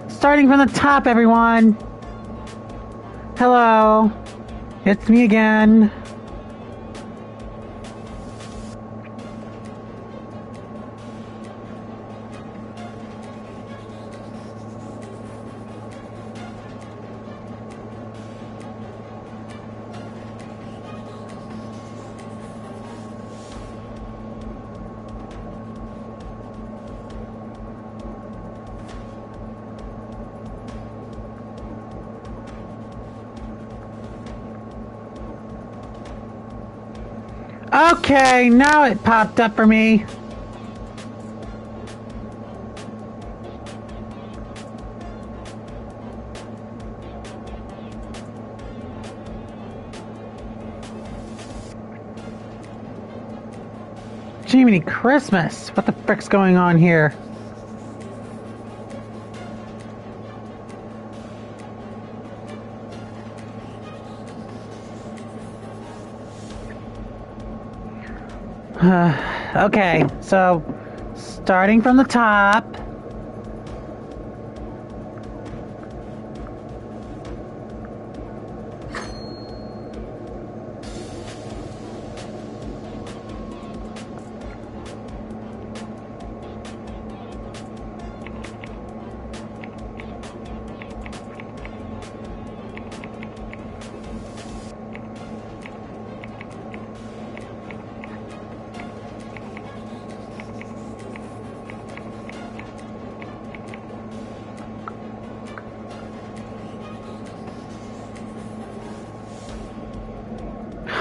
Starting from the top, everyone. Hello. It's me again. Okay, now it popped up for me. Jiminy Christmas! What the frick's going on here? Okay, so starting from the top.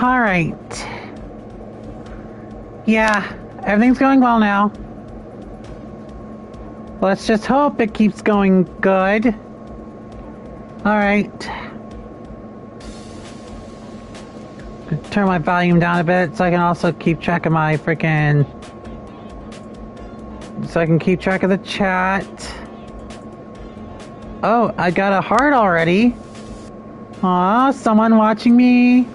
All right. Yeah, everything's going well now. Let's just hope it keeps going good. All right. Turn my volume down a bit so I can also keep track of my freaking... So I can keep track of the chat. Oh, I got a heart already. Aw, someone watching me.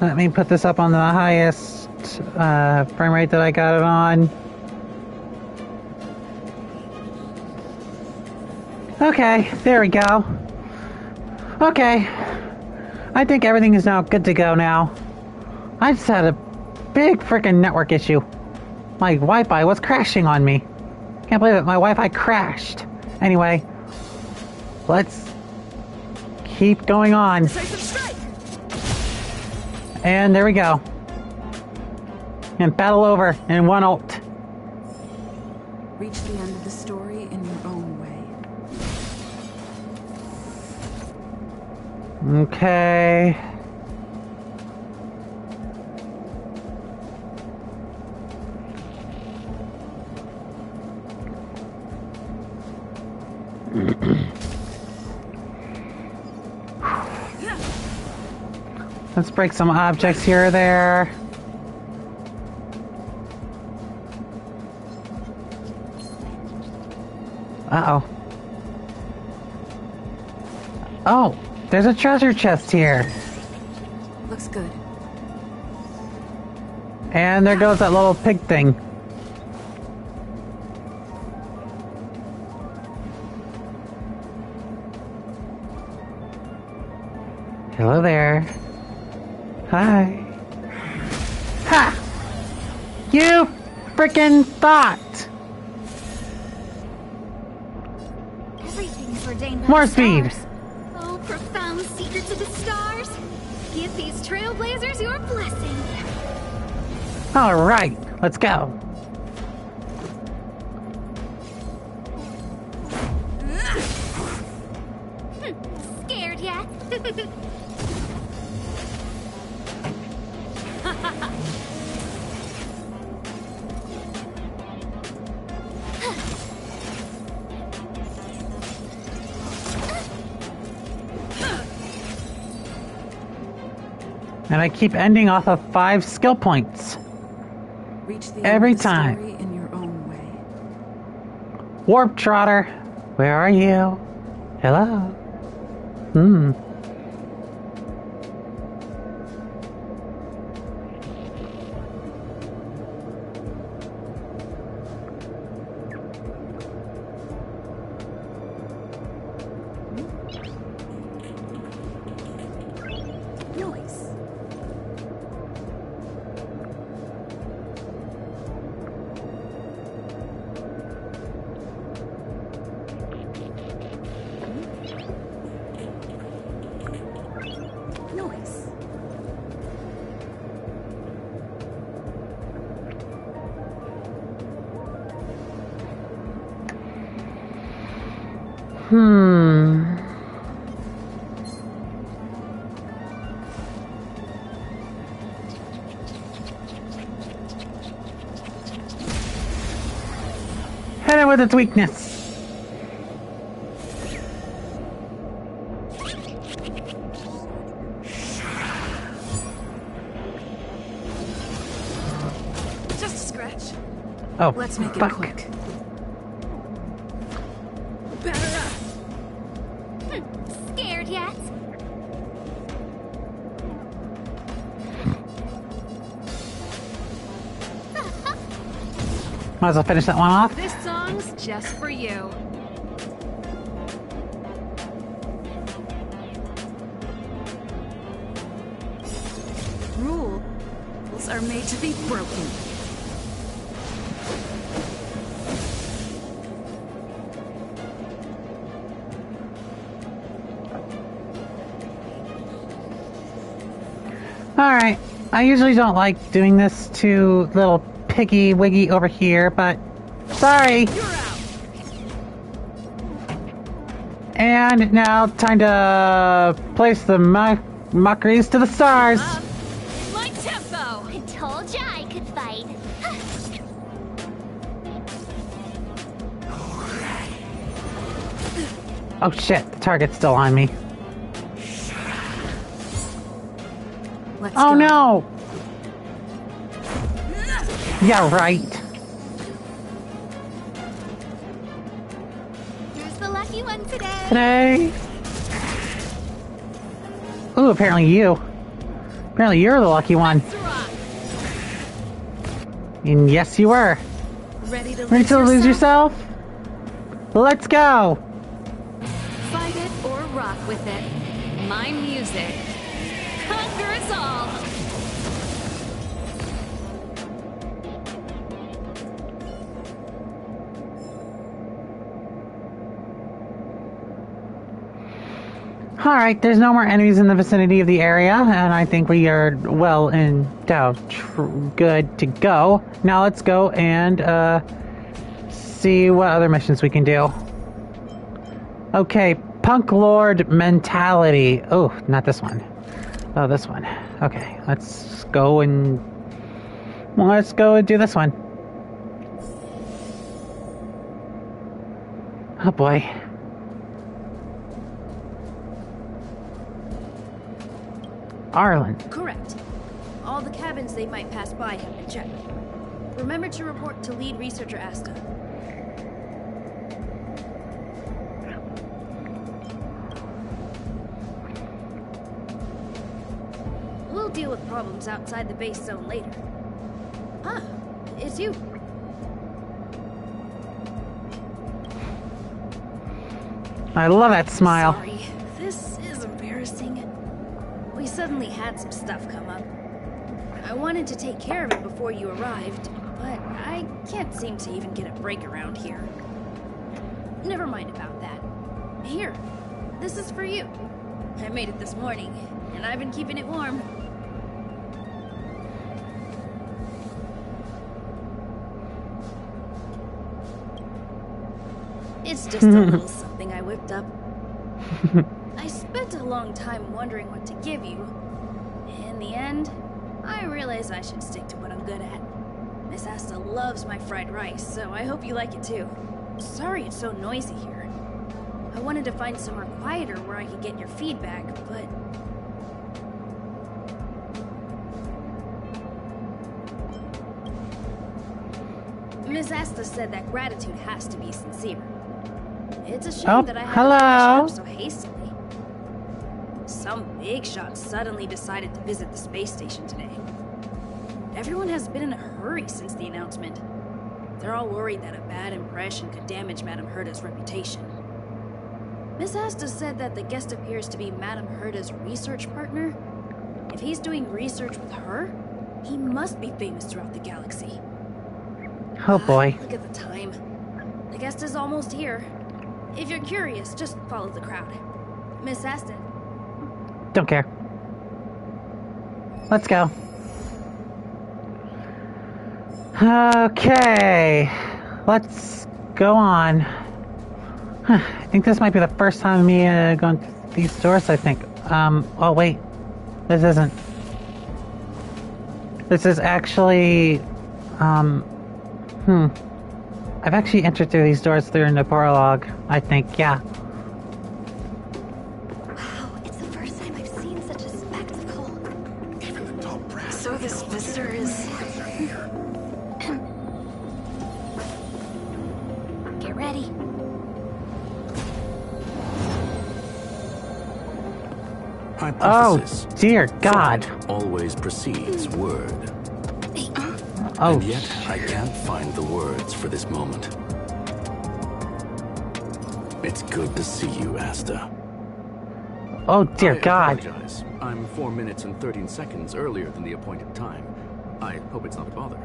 Let me put this up on the highest frame rate that I got it on. Okay, there we go. Okay. I think everything is now good to go now. I just had a big freaking network issue. My Wi-Fi was crashing on me. Can't believe it, my Wi-Fi crashed. Anyway, let's keep going on. And there we go. And battle over in one ult. Reach the end of the story in your own way. Okay. Let's break some objects here or there. Uh-oh. Oh, there's a treasure chest here. Looks good. And there goes that little pig thing. Hello there. Hi. Ha! You frickin' thought! Everything is ordained by More the speed. stars. Oh, profound secrets of the stars. Give these trailblazers your blessing. Alright, let's go. Scared yet? And I keep ending off of 5 skill points. Reach the Every end of the time. story in your own way. Warp Trotter, where are you? Hello? Hmm. Hit it with its weakness. Just a scratch. Oh, Let's make it fuck. quick. Batter up. Scared yet? Might as well finish that one off. This song's just for you. Rules are made to be broken. Alright. I usually don't like doing this to little Piggy Wiggy over here, but sorry. You're out. And now time to place the mockeries to the stars. Up. My tempo. I told ya I could fight. Oh shit, the target's still on me. Let's Oh go. no! Yeah, right. Who's the lucky one today? Today. Ooh, apparently you. Apparently you're the lucky one. Let's rock. And yes, you were. Ready to Ready to lose yourself? Let's go! Fight it or rock with it. My music. Conquer us all. Alright, there's no more enemies in the vicinity of the area, and I think we are well and good to go. Now let's go and see what other missions we can do. Okay, Punk Lord Mentality. Oh, not this one. Oh, this one. Okay, let's go and do this one. Oh boy. Arlen. Correct. All the cabins they might pass by have been checked. Remember to report to lead researcher Asta. We'll deal with problems outside the base zone later. Ah, it's you. I love that smile. Sorry, this is embarrassing. We suddenly had some stuff come up. I wanted to take care of it before you arrived, but I can't seem to even get a break around here. Never mind about that. Here, this is for you. I made it this morning, and I've been keeping it warm. It's just a little something I whipped up. I spent a long time wondering what to give you. In the end, I realized I should stick to what I'm good at. Miss Asta loves my fried rice, so I hope you like it too. Sorry it's so noisy here. I wanted to find somewhere quieter where I could get your feedback, but... Miss Asta said that gratitude has to be sincere. It's a shame Oh, that I had hello. to rush up so hastily. Some big shot suddenly decided to visit the space station today. Everyone has been in a hurry since the announcement. They're all worried that a bad impression could damage Madame Herda's reputation. Miss Asta said that the guest appears to be Madame Herda's research partner. If he's doing research with her, he must be famous throughout the galaxy. Oh boy. Look at the time. The guest is almost here. If you're curious, just follow the crowd. Miss Asta. Don't care. Let's go. Okay. Let's go on. I think this might be the first time me going through these doors, I think. Oh wait. This isn't. This is actually, I've actually entered through these doors through the prologue, I think, yeah. Wow, it's the first time I've seen such a spectacle. Even the top brass. So this visitor is... Get ready. Hypothesis. Oh, dear God. Thought always precedes word. Oh, And yet, I can't find the words for this moment. It's good to see you, Asta. oh dear I God. apologize. I'm 4 minutes and 13 seconds earlier than the appointed time. I hope it's not a bother.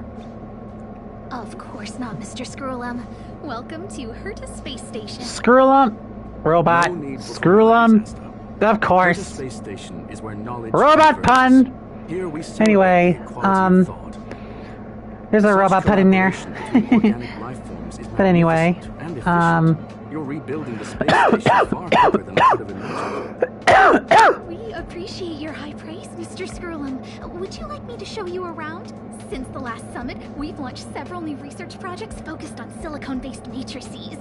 Of course not, Mr. Screwlum. Welcome to Herta Space Station. Screw 'em. Robot. No need for Screw 'em. formalities, Asta. Of Herta course. Space Station is where knowledge Robot converges. pun. Here we Anyway, celebrate quality of thought. There's a Such robot put in there. collaboration between organic life forms is But anyway, magnificent and efficient. You're rebuilding the space station far quicker than I could have imagined. We appreciate your high praise, Mr. Screwlum. Would you like me to show you around? Since the last summit, we've launched several new research projects focused on silicone-based matrices.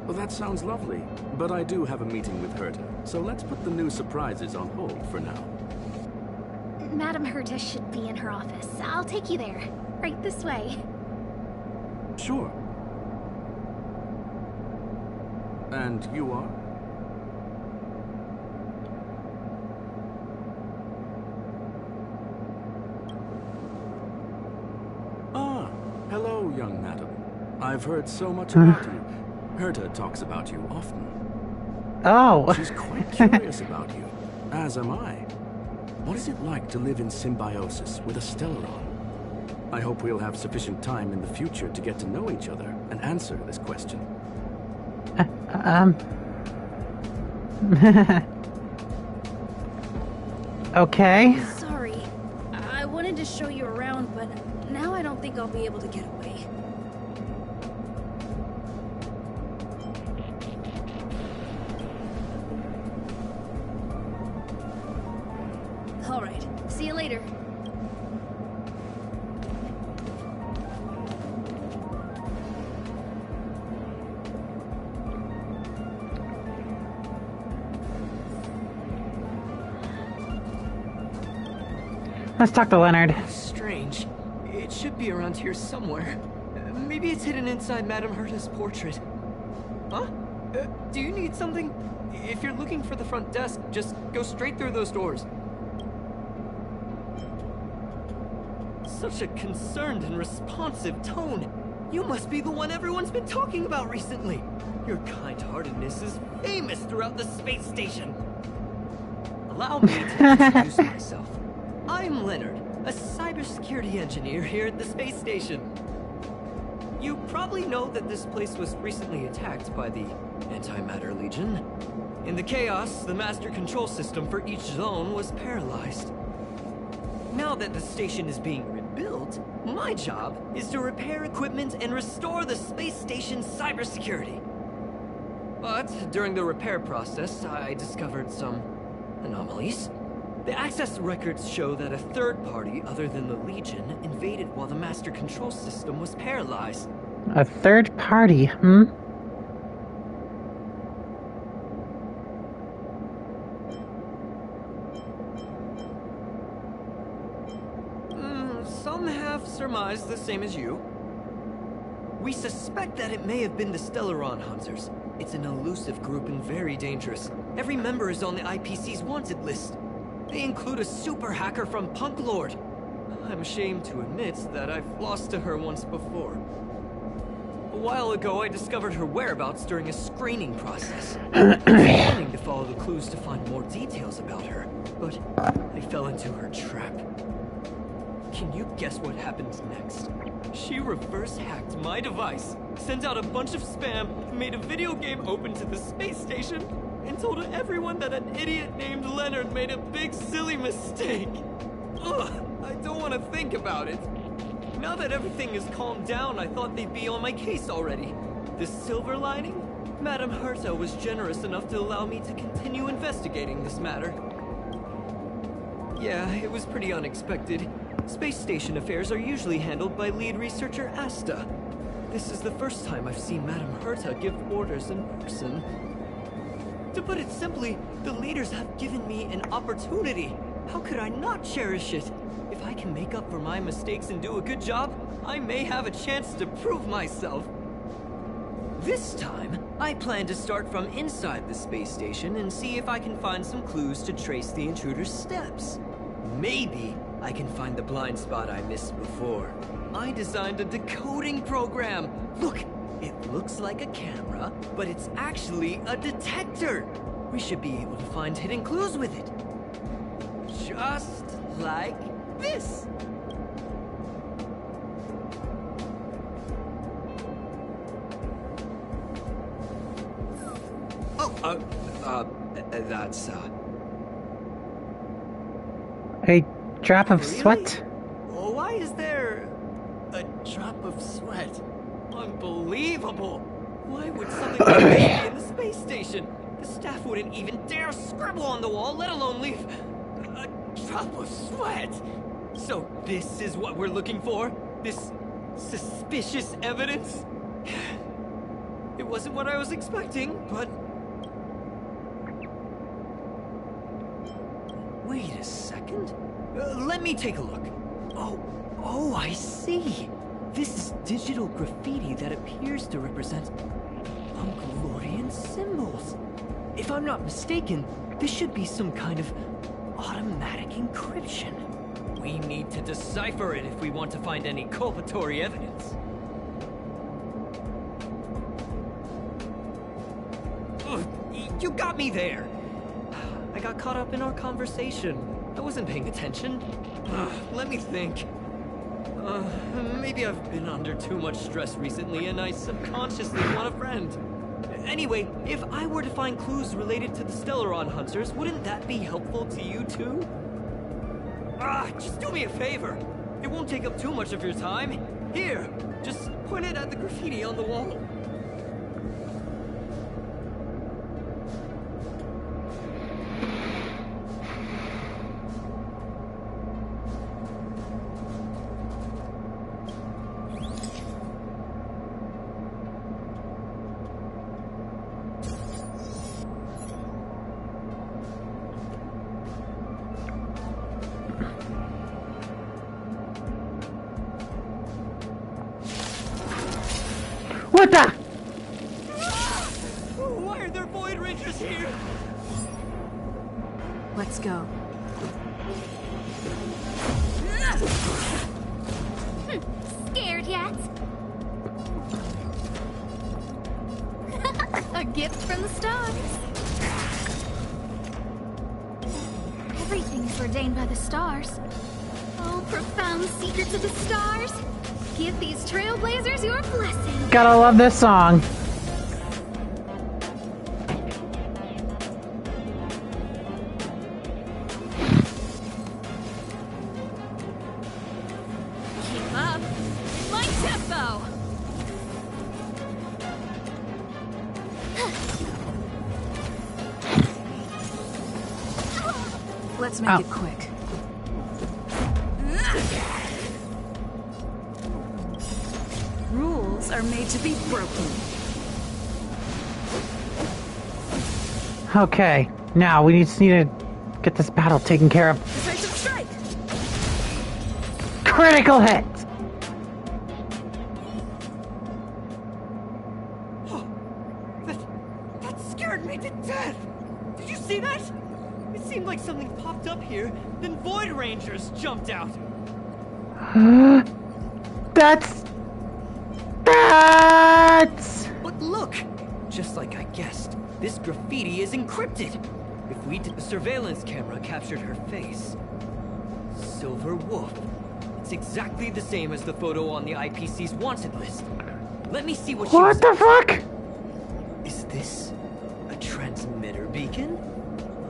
Well, that sounds lovely, but I do have a meeting with Herta, so let's put the new surprises on hold for now. Madam Herta should be in her office. I'll take you there. Right this way. Sure. And you are? Ah, hello, young madam. I've heard so much about you. Herta talks about you often. Oh. She's quite curious about you, as am I. What is it like to live in symbiosis with a Stellaron? I hope we'll have sufficient time in the future to get to know each other and answer this question. Okay. Sorry. I wanted to show you around, but now I don't think I'll be able to get away. All right. See you later. Let's talk to Leonard. Strange. It should be around here somewhere. Maybe it's hidden inside Madame Herta's portrait. Huh? Do you need something? If you're looking for the front desk, just go straight through those doors. Such a concerned and responsive tone. You must be the one everyone's been talking about recently. Your kind-heartedness is famous throughout the space station. Allow me to introduce myself. I'm Leonard, a cybersecurity engineer here at the space station. You probably know that this place was recently attacked by the Antimatter Legion. In the chaos, the master control system for each zone was paralyzed. Now that the station is being rebuilt, my job is to repair equipment and restore the space station's cybersecurity. But during the repair process, I discovered some anomalies. The access records show that a third party other than the Legion invaded while the master control system was paralyzed. A third party, Some have surmised the same as you. We suspect that it may have been the Stellaron Hunters. It's an elusive group and very dangerous. Every member is on the IPC's wanted list. They include a super hacker from Punk Lord. I'm ashamed to admit that I've lost to her once before. A while ago, I discovered her whereabouts during a screening process. I was planning to follow the clues to find more details about her, but I fell into her trap. Can you guess what happened next? She reverse-hacked my device, sent out a bunch of spam, made a video game open to the space station, and told everyone that an idiot named Leonard made a big silly mistake. Ugh, I don't want to think about it. Now that everything is calmed down, I thought they'd be on my case already. The silver lining? Madame Herta was generous enough to allow me to continue investigating this matter. Yeah, it was pretty unexpected. Space station affairs are usually handled by lead researcher Asta. This is the first time I've seen Madame Herta give orders in person. To put it simply, the leaders have given me an opportunity. How could I not cherish it? If I can make up for my mistakes and do a good job, I may have a chance to prove myself. This time, I plan to start from inside the space station and see if I can find some clues to trace the intruder's steps. Maybe I can find the blind spot I missed before. I designed a decoding program. Look, it looks like a camera, but it's actually a detector. We should be able to find hidden clues with it. Just like this. That's, A drop of Really? sweat? Well, why is there a drop of sweat? Unbelievable! Why would something like this be in the space station? The staff wouldn't even dare scribble on the wall, let alone leave a drop of sweat! So this is what we're looking for? This suspicious evidence? It wasn't what I was expecting, but... Wait a second. Let me take a look. Oh, I see. This is digital graffiti that appears to represent Mongolian symbols. If I'm not mistaken, this should be some kind of automatic encryption. We need to decipher it if we want to find any culpatory evidence. Ugh, you got me there! I got caught up in our conversation. I wasn't paying attention. Let me think. Maybe I've been under too much stress recently and I subconsciously want a friend. Anyway, if I were to find clues related to the Stellaron Hunters, wouldn't that be helpful to you too? Just do me a favor. It won't take up too much of your time. Here, just point it at the graffiti on the wall. What the? Why are there Void Rangers here? Let's go. Scared yet? A gift from the stars. Everything is ordained by the stars. Oh, profound secrets of the stars. Give these trailblazers your blessing. Gotta love this song. Keep up. My tempo. Let's make it quick. Rules are made to be broken. Okay, now we just need to get this battle taken care of. Decisive strike. Critical hit! That scared me to death! Did you see that? It seemed like something popped up here, then Void Rangers jumped out. That's... But look! Just like I guessed, this graffiti is encrypted. If the surveillance camera captured her face. Silver Wolf. It's exactly the same as the photo on the IPC's wanted list. Let me see what she was... What the fuck? Is this a transmitter beacon?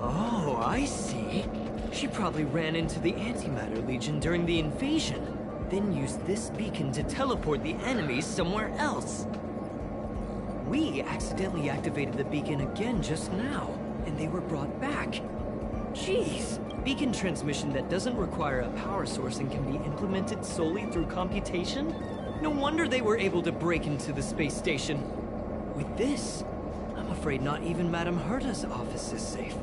Oh, I see. She probably ran into the Antimatter Legion during the invasion, then used this beacon to teleport the enemies somewhere else. We accidentally activated the beacon again just now, and they were brought back. Jeez! Beacon transmission that doesn't require a power source and can be implemented solely through computation? No wonder they were able to break into the space station. With this, I'm afraid not even Madame Herta's office is safe.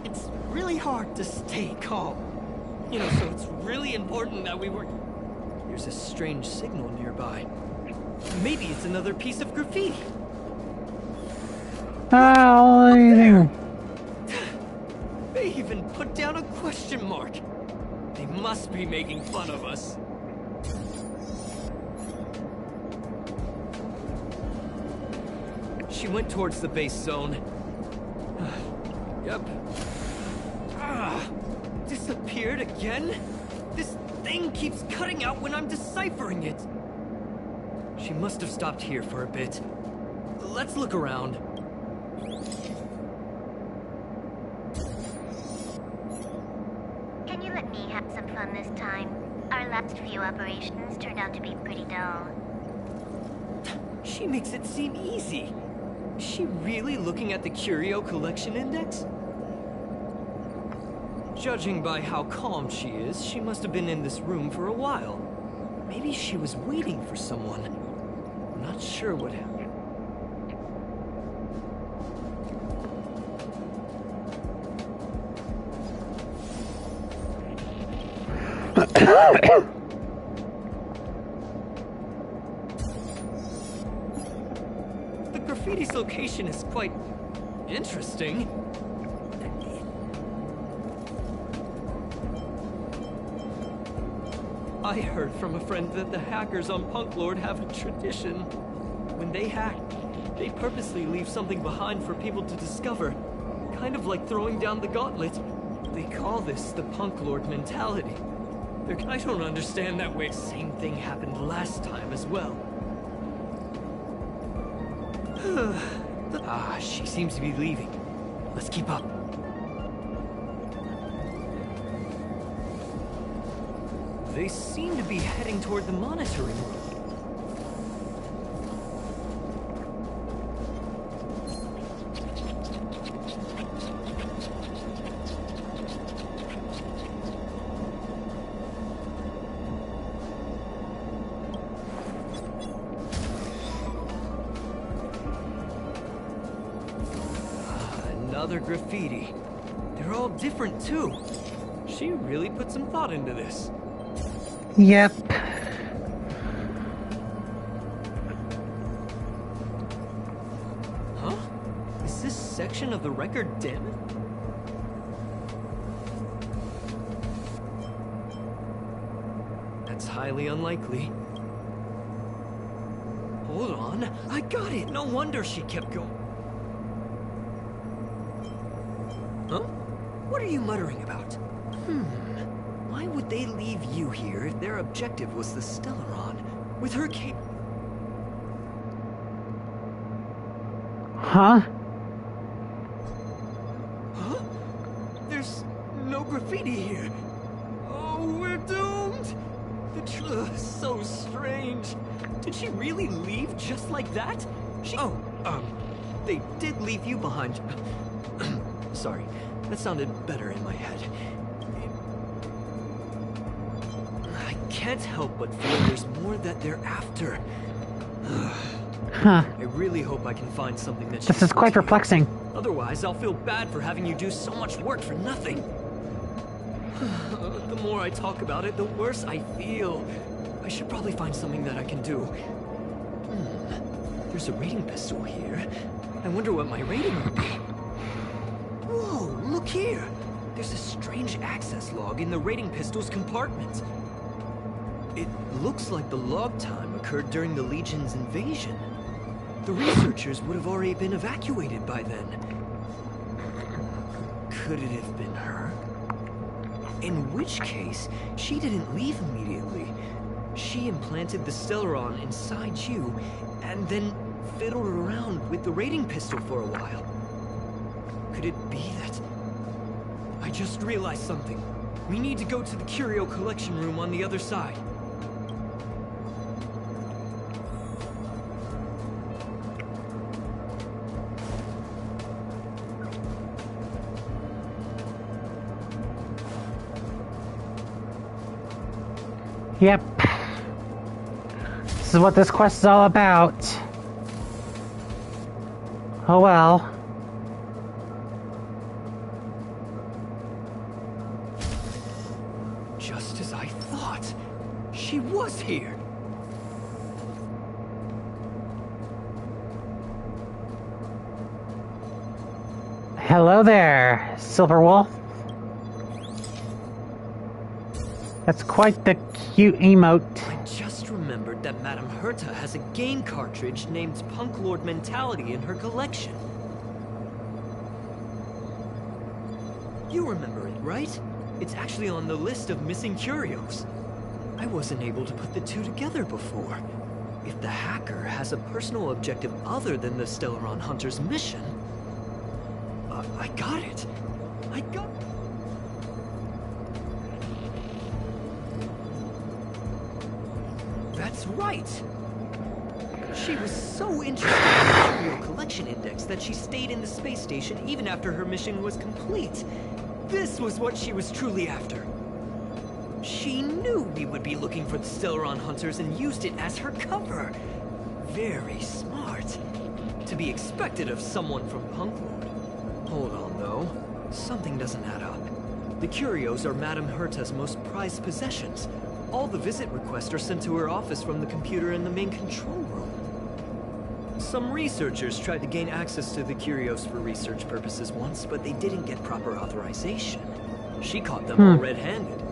It's really hard to stay calm. You know, so it's really important that we work. There's a strange signal nearby. Maybe it's another piece of graffiti. Oh, They even put down a question mark. They must be making fun of us. She went towards the base zone. Yep. Disappeared again? This thing keeps cutting out when I'm deciphering it. She must have stopped here for a bit. Let's look around. Can you let me have some fun this time? Our last few operations turned out to be pretty dull. She makes it seem easy. Is she really looking at the Curio Collection Index? Judging by how calm she is, she must have been in this room for a while. Maybe she was waiting for someone. I'm not sure what happened. The graffiti's location is quite interesting. I heard from a friend that the hackers on Punk Lord have a tradition. When they hack, they purposely leave something behind for people to discover. Kind of like throwing down the gauntlet. They call this the Punk Lord mentality. I don't understand that way. Same thing happened last time as well. She seems to be leaving. Let's keep up. They seem to be heading toward the monitoring room. Another graffiti. They're all different too. She really put some thought into this. yep. Huh? Is this section of the record damaged? That's highly unlikely. Hold on, I got it! No wonder she kept going. Huh? What are you muttering about? Why would they leave you here if their objective was the Stellaron? With her Huh? Huh? There's no graffiti here. Oh, we're doomed! So strange. Did she really leave just like that? They did leave you behind. Sorry, that sounded better in my head. I can't help but feel there's more that they're after. Huh. I really hope I can find something that This is quite perplexing. Otherwise, I'll feel bad for having you do so much work for nothing. The more I talk about it, the worse I feel. I should probably find something that I can do. There's a rating pistol here. I wonder what my rating would be. Whoa, look here! There's a strange access log in the rating pistol's compartment. It looks like the log time occurred during the Legion's invasion. The researchers would have already been evacuated by then. Could it have been her? In which case, she didn't leave immediately. She implanted the Stellaron inside you, and then fiddled around with the rating pistol for a while. Could it be that... I just realized something. We need to go to the Curio Collection Room on the other side. Yep. This is what this quest is all about. Oh well. Just as I thought. She was here. Hello there, Silver Wolf. That's quite the cute emote. I just remembered that Madame Herta has a game cartridge named Punk Lord Mentality in her collection. You remember it, right? It's actually on the list of missing curios. I wasn't able to put the two together before. If the hacker has a personal objective other than the Stellaron Hunter's mission... I got it! I got... That's right! She was so interested in the Curio Collection Index that she stayed in the space station even after her mission was complete. This was what she was truly after. She knew we would be looking for the Stellaron Hunters and used it as her cover. Very smart. To be expected of someone from Punk Lord. Hold on, though. Something doesn't add up. The curios are Madame Herta's most prized possessions. All the visit requests are sent to her office from the computer in the main control room. Some researchers tried to gain access to the curios for research purposes once, but they didn't get proper authorization. She caught them all red-handed.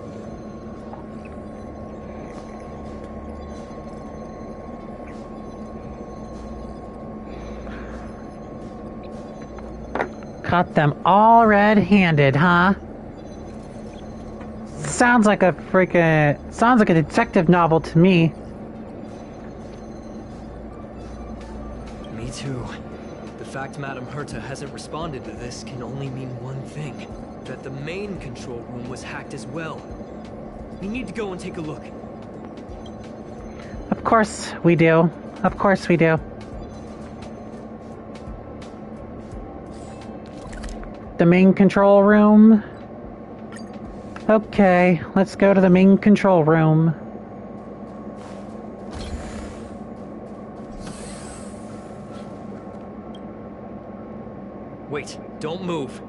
Caught them all red-handed, huh? Sounds like a detective novel to me. Me too. The fact Madame Herta hasn't responded to this can only mean one thing. That the main control room was hacked as well. We need to go and take a look. Of course we do. Of course we do. The main control room. Okay, let's go to the main control room. Wait, don't move.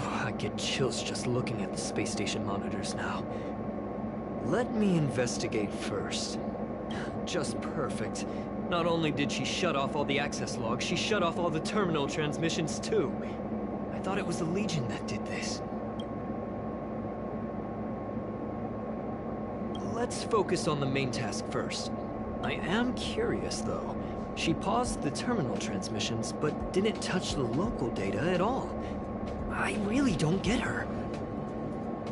I get chills just looking at the space station monitors now. Let me investigate first. Just perfect. Not only did she shut off all the access logs, she shut off all the terminal transmissions too. I thought it was the Legion that did this. Let's focus on the main task first. I am curious though. She paused the terminal transmissions, but didn't touch the local data at all. I really don't get her.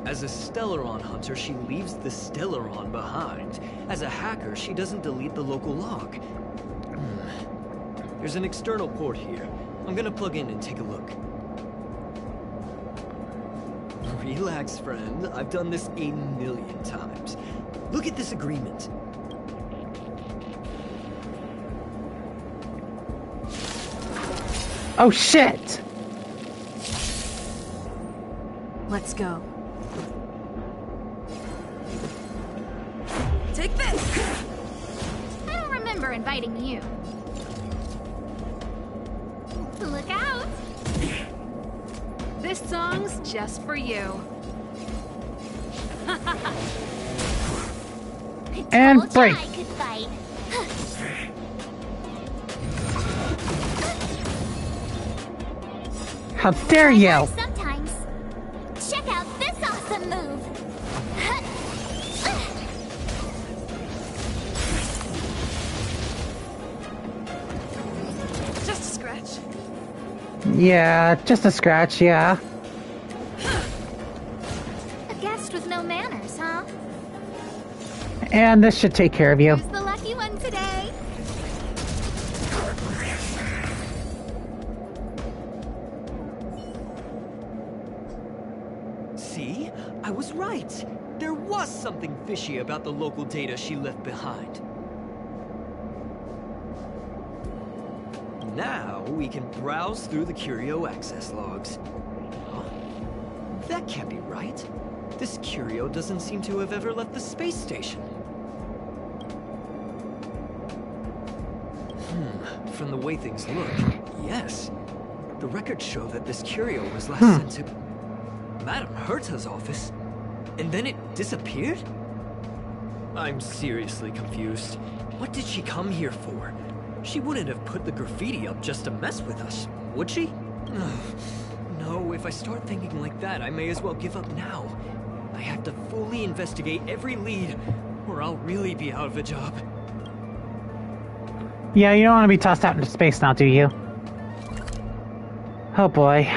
As a Stellaron hunter, she leaves the Stellaron behind. As a hacker, she doesn't delete the local log. There's an external port here. I'm gonna plug in and take a look. Relax, friend. I've done this 1,000,000 times. Look at this agreement. Oh shit! Let's go. Take this! I don't remember inviting you. Look out! This song's just for you. And Told break. ya I could fight. How dare you! Sometimes. Check out this awesome move. Just a scratch. Yeah, just a scratch, yeah. A guest with no manners, huh? And this should take care of you. Who's the lucky one today? See? I was right. There was something fishy about the local data she left behind. Now we can browse through the Curio access logs. Huh? That can't be right. This curio doesn't seem to have ever left the space station. From the way things look, yes. The records show that this curio was last sent to Madame Herta's office, and then it disappeared? I'm seriously confused. What did she come here for? She wouldn't have put the graffiti up just to mess with us, would she? No, if I start thinking like that, I may as well give up now. I have to fully investigate every lead, or I'll really be out of a job. Yeah, you don't want to be tossed out into space now, do you? Oh boy.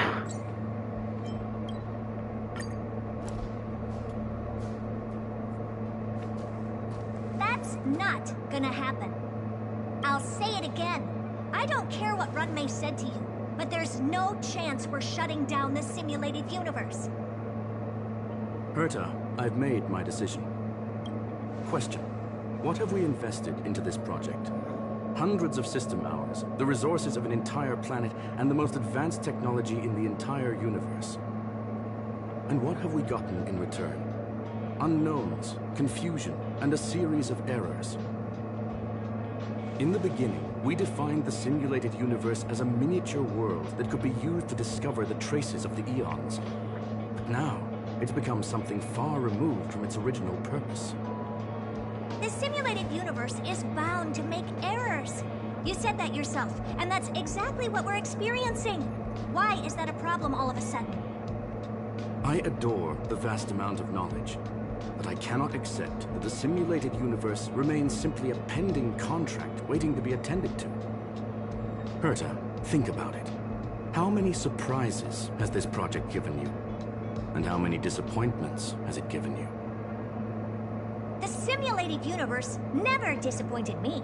That's not gonna happen. I'll say it again. I don't care what Runmei said to you, but there's no chance we're shutting down the simulated universe. Herta, I've made my decision. Question. What have we invested into this project? Hundreds of system hours, the resources of an entire planet, and the most advanced technology in the entire universe. And what have we gotten in return? Unknowns, confusion, and a series of errors. In the beginning, we defined the simulated universe as a miniature world that could be used to discover the traces of the eons. But now, it's become something far removed from its original purpose. The simulated universe is bound to make errors. You said that yourself, and that's exactly what we're experiencing. Why is that a problem all of a sudden? I adore the vast amount of knowledge, but I cannot accept that the simulated universe remains simply a pending contract waiting to be attended to. Herta, think about it. How many surprises has this project given you? And how many disappointments has it given you? The simulated universe never disappointed me.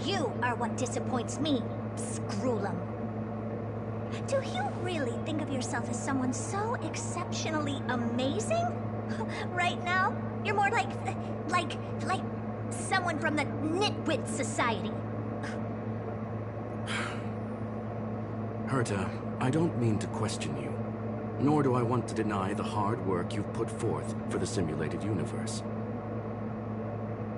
You are what disappoints me, Screwlum. Do you really think of yourself as someone so exceptionally amazing? Right now, you're more like someone from the Nitwit Society. Herta, I don't mean to question you, nor do I want to deny the hard work you've put forth for the simulated universe.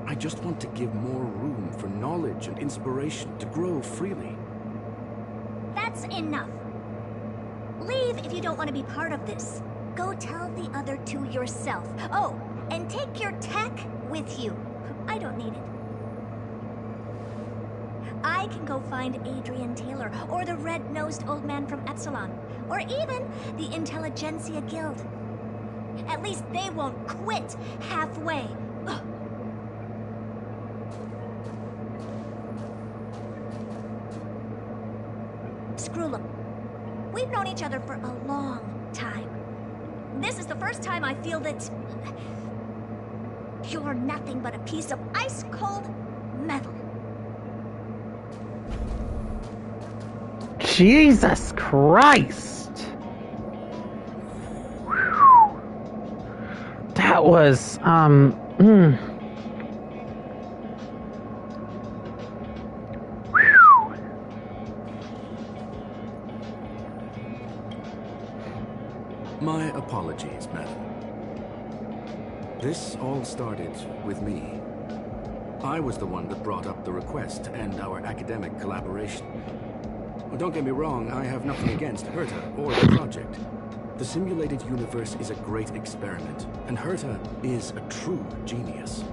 I just want to give more room for knowledge and inspiration to grow freely. That's enough. Leave if you don't want to be part of this. Go tell the other two yourself. Oh, and take your tech with you. I don't need it. I can go find Adrian Taylor, or the red-nosed old man from Epsilon, or even the Intelligentsia Guild. At least they won't quit halfway. Ugh. Screwlum, we've known each other for a long time. This is the first time I feel that you're nothing but a piece of ice-cold metal. Jesus Christ! That was, My apologies, madam. This all started with me. I was the one that brought up the request to end our academic collaboration. Well, don't get me wrong, I have nothing against Herta or the project. The simulated universe is a great experiment, and Herta is a true genius.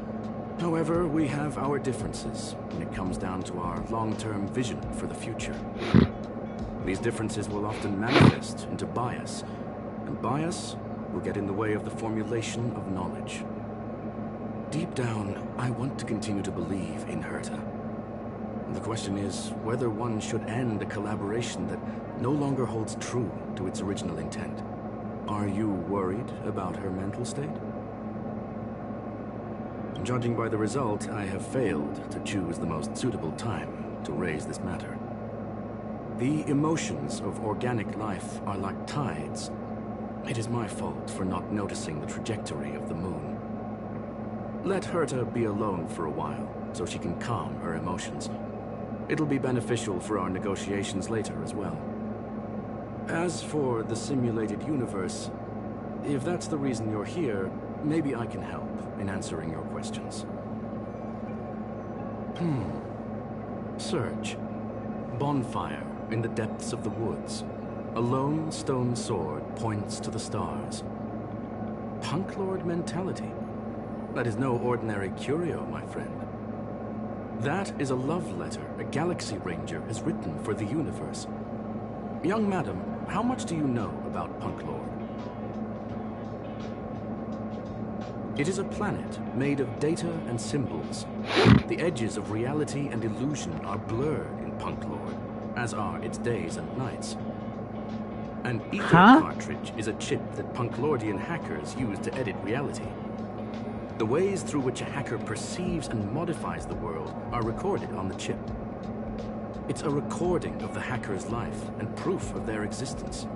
However, we have our differences when it comes down to our long-term vision for the future. These differences will often manifest into bias, and bias will get in the way of the formulation of knowledge. Deep down, I want to continue to believe in Herta. The question is whether one should end a collaboration that no longer holds true to its original intent. Are you worried about her mental state? Judging by the result, I have failed to choose the most suitable time to raise this matter. The emotions of organic life are like tides. It is my fault for not noticing the trajectory of the moon. Let Herta be alone for a while, so she can calm her emotions. It'll be beneficial for our negotiations later as well. As for the simulated universe, If that's the reason you're here, maybe I can help in answering your questions. Search. Bonfire in the depths of the woods. A lone stone sword points to the stars. Punk Lord mentality. That is no ordinary curio, my friend. That is a love letter a Galaxy Ranger has written for the universe. Young madam, how much do you know about Punk Lord? It is a planet made of data and symbols. The edges of reality and illusion are blurred in Punk Lord, as are its days and nights. An ether cartridge is a chip that Punk Lordian hackers use to edit reality. The ways through which a hacker perceives and modifies the world are recorded on the chip. It's a recording of the hacker's life and proof of their existence.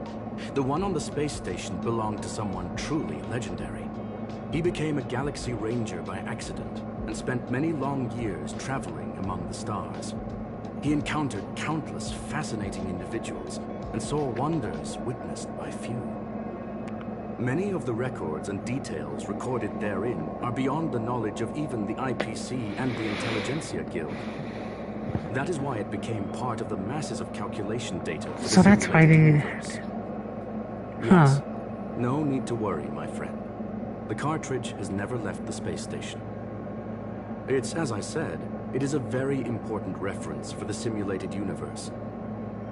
The one on the space station belonged to someone truly legendary. He became a Galaxy Ranger by accident and spent many long years traveling among the stars. He encountered countless fascinating individuals and saw wonders witnessed by few. Many of the records and details recorded therein are beyond the knowledge of even the IPC and the Intelligentsia Guild. That is why it became part of the masses of calculation data for the So that's why they... universe. Yes. No need to worry, my friend. The cartridge has never left the space station. It's, as I said, it is a very important reference for the simulated universe.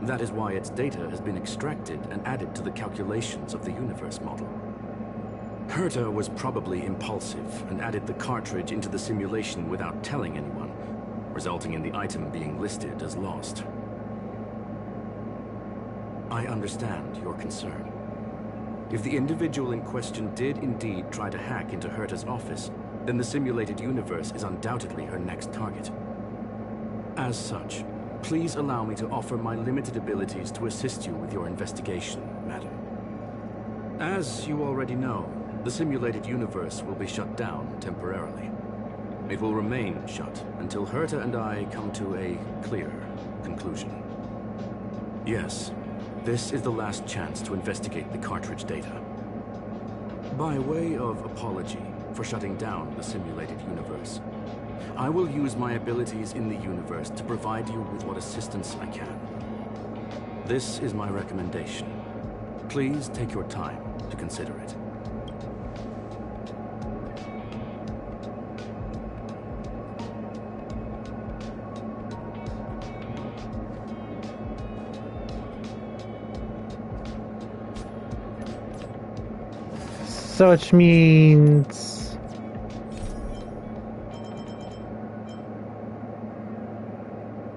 That is why its data has been extracted and added to the calculations of the universe model. Herta was probably impulsive and added the cartridge into the simulation without telling anyone, resulting in the item being listed as lost. I understand your concern. If the individual in question did indeed try to hack into Herta's office, then the simulated universe is undoubtedly her next target. As such, please allow me to offer my limited abilities to assist you with your investigation, madam. As you already know, the simulated universe will be shut down temporarily. It will remain shut until Herta and I come to a clear conclusion. Yes, this is the last chance to investigate the cartridge data. By way of apology for shutting down the simulated universe, I will use my abilities in the universe to provide you with what assistance I can. This is my recommendation. Please take your time to consider it. So which means...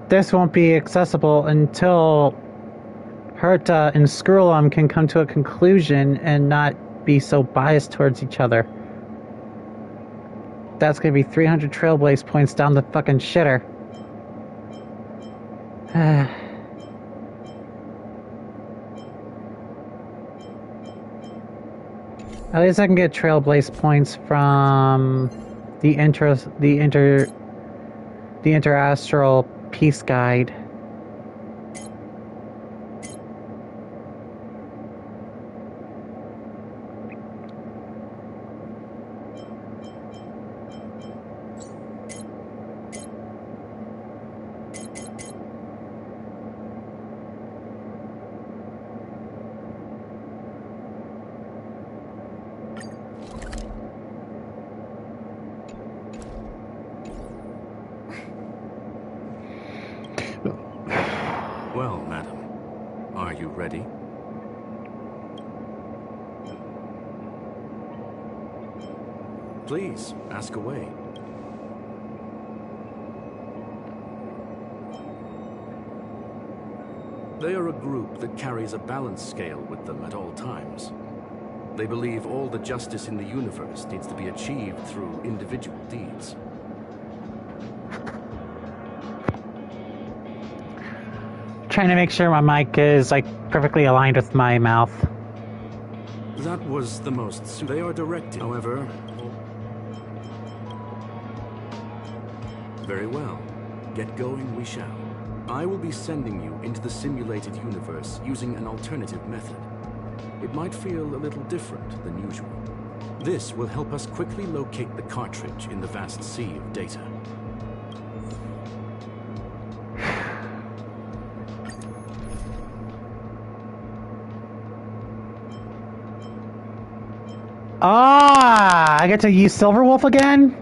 this won't be accessible until Herta and Skrullum can come to a conclusion and not be so biased towards each other. That's gonna be 300 Trailblaze points down the fucking shitter. At least I can get Trailblaze points from the Interastral Peace Guide. Well, madam, are you ready? Please, ask away. They are a group that carries a balance scale with them at all times. They believe all the justice in the universe needs to be achieved through individual deeds. Trying to make sure my mic is like perfectly aligned with my mouth. That was the most... They are directed, however... Very well. Get going we shall. I will be sending you into the simulated universe using an alternative method. it might feel a little different than usual. This will help us quickly locate the cartridge in the vast sea of data. Ah, I get to use Silverwolf again?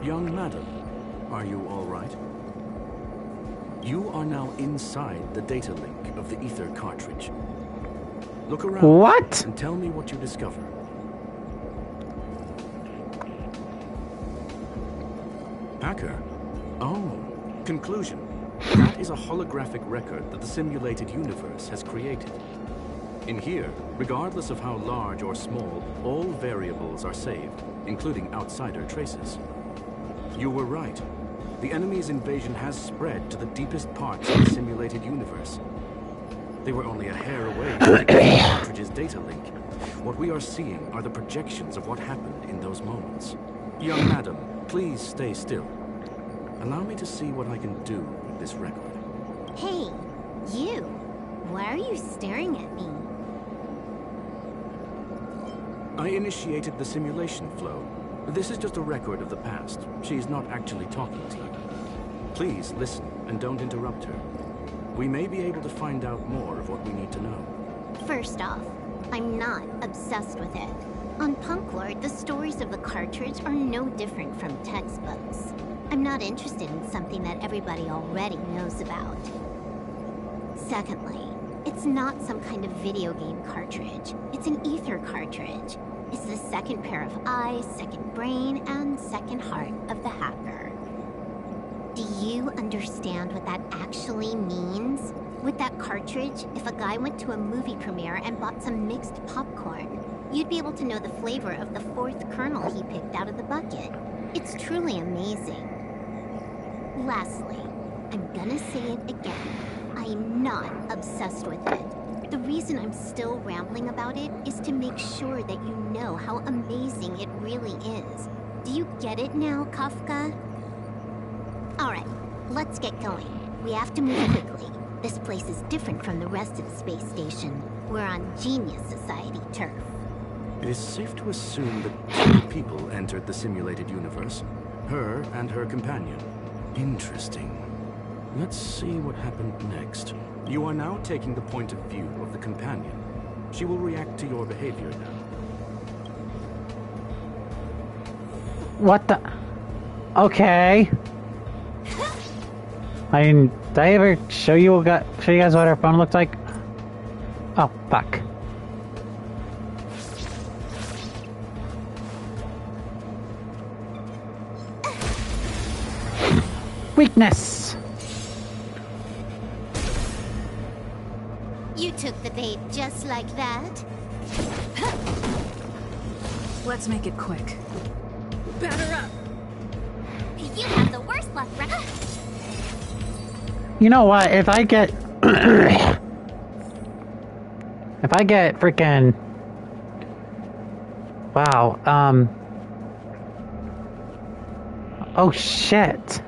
Young madam, are you all right? You are now inside the data link of the ether cartridge. Look around What? and tell me what you discover. Packer? Oh, conclusion. That is a holographic record that the simulated universe has created. In here, regardless of how large or small, all variables are saved, including outsider traces. You were right. The enemy's invasion has spread to the deepest parts of the simulated universe. They were only a hair away from the cartridge's data link. What we are seeing are the projections of what happened in those moments. Young madam, please stay still. Allow me to see what I can do with this record. Hey, you. Why are you staring at me? I initiated the simulation flow. This is just a record of the past. She's not actually talking to you. Please listen and don't interrupt her. We may be able to find out more of what we need to know. First off, I'm not obsessed with it. On Punklord, the stories of the cartridge are no different from textbooks. I'm not interested in something that everybody already knows about. Secondly, it's not some kind of video game cartridge. It's an ether cartridge. It's the second pair of eyes, second brain, and second heart of the hacker. Do you understand what that actually means? With that cartridge, if a guy went to a movie premiere and bought some mixed popcorn, you'd be able to know the flavor of the fourth kernel he picked out of the bucket. It's truly amazing. Lastly, I'm gonna say it again. I'm not obsessed with it. The reason I'm still rambling about it is to make sure that you know how amazing it really is. Do you get it now, Kafka? Alright, let's get going. We have to move quickly. This place is different from the rest of the space station. We're on Genius Society turf. It is safe to assume that two people entered the simulated universe. Her and her companion. Interesting. Let's see what happened next. You are now taking the point of view of the companion. She will react to your behavior now. What the? Okay. I mean, did I ever show you guys what our phone looked like? Oh, fuck. Weakness. You took the bait just like that? Let's make it quick. Batter up! You have the worst luck, Rekka. You know what? If I get freaking wow, oh shit.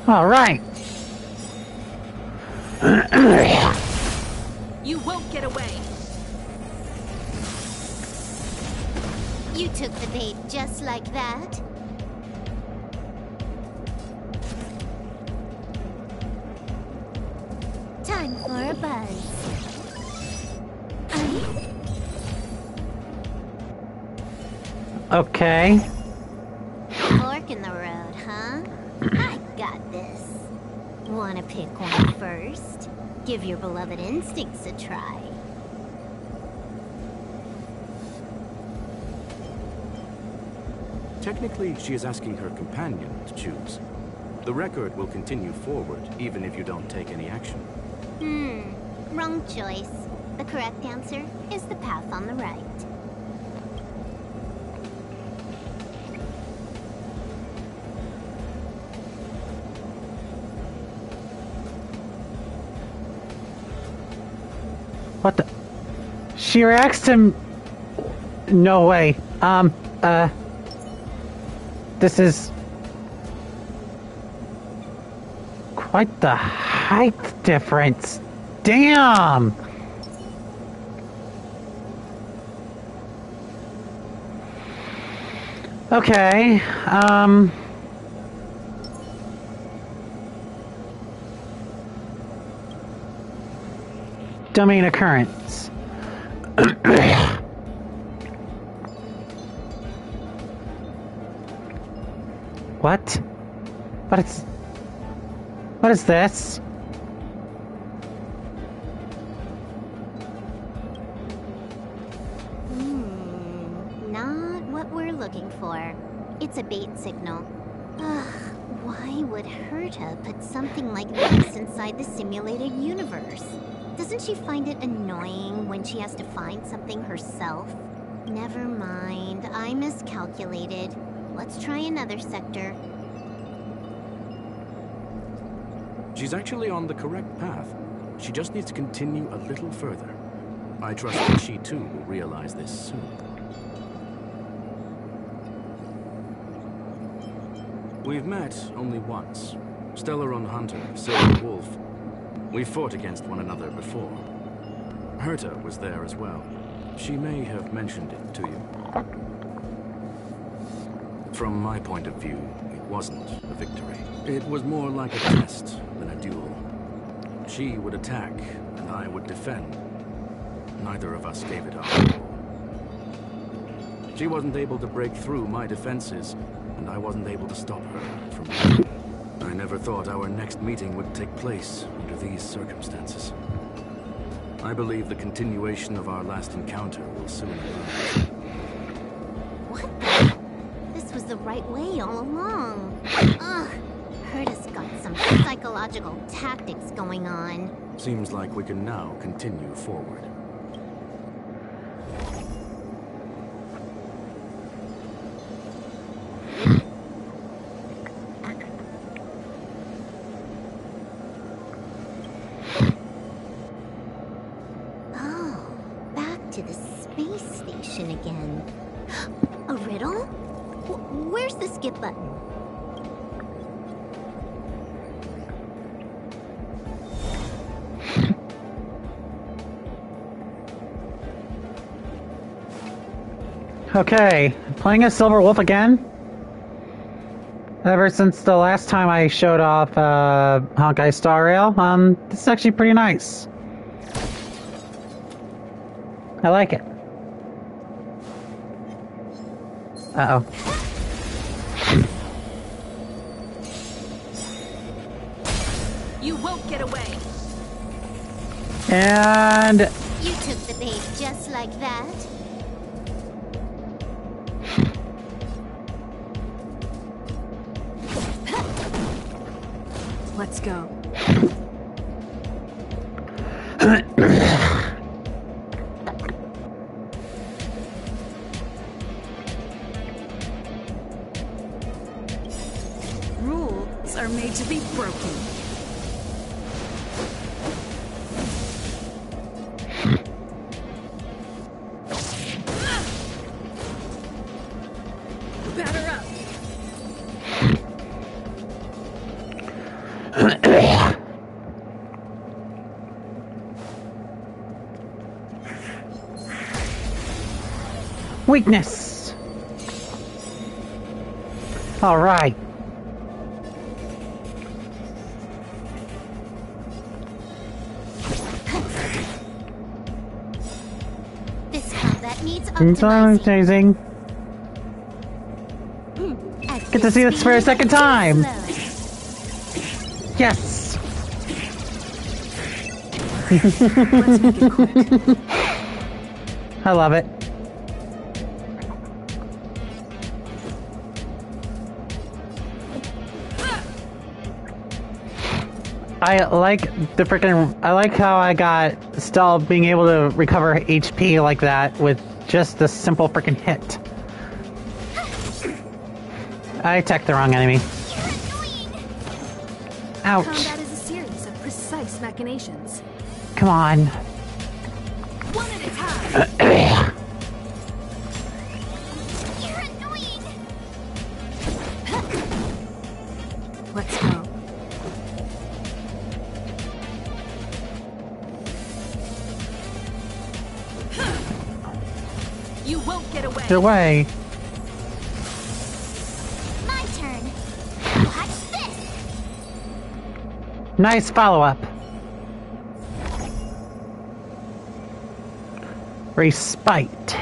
All right. You won't get away. You took the bait just like that? Time for a buzz. Okay. Fork in the road, huh? I got this. Wanna pick one first? Give your beloved instincts a try. Technically, she is asking her companion to choose. The record will continue forward, even if you don't take any action. Wrong choice. The correct answer is the path on the right. What the? She reacts to... No way. This is... quite the height difference. Damn! Okay, domain occurrence. What? What is this? Not what we're looking for. It's a bait signal. Ugh, why would Herta put something like this inside the simulated universe? Doesn't she find it annoying when she has to find something herself? Never mind, I miscalculated. Let's try another sector. She's actually on the correct path. She just needs to continue a little further. I trust that she too will realize this soon. We've met only once. Stellaron Hunter, Silver Wolf. We fought against one another before. Herta was there as well. She may have mentioned it to you. From my point of view, it wasn't a victory. It was more like a test than a duel. She would attack, and I would defend. Neither of us gave it our all. She wasn't able to break through my defenses, and I wasn't able to stop her from winning. I never thought our next meeting would take place under these circumstances. I believe the continuation of our last encounter will soon arrive. What the? This was the right way all along. Ugh, Herta's got some psychological tactics going on. Seems like we can now continue forward. To the space station again. A riddle? Where's the skip button? Okay, playing as Silver Wolf again. Ever since the last time I showed off Honkai Star Rail, this is actually pretty nice. I like it. Uh-oh. You won't get away. And... You took the bait just like that? Let's go. Rules are made to be broken. Batter up. Weakness. All right. This combat needs It's optimizing. amazing. Get to see this for a second time. Yes. Let's make it quick. I love it. I like how I got still being able to recover HP like that with just a simple freaking hit. I attacked the wrong enemy. Ouch. Combat is a series of precise machinations. Come on. One at a time. You're annoying! Let's go. You won't get away. Your way. My turn. Watch this! Nice follow-up. Respite,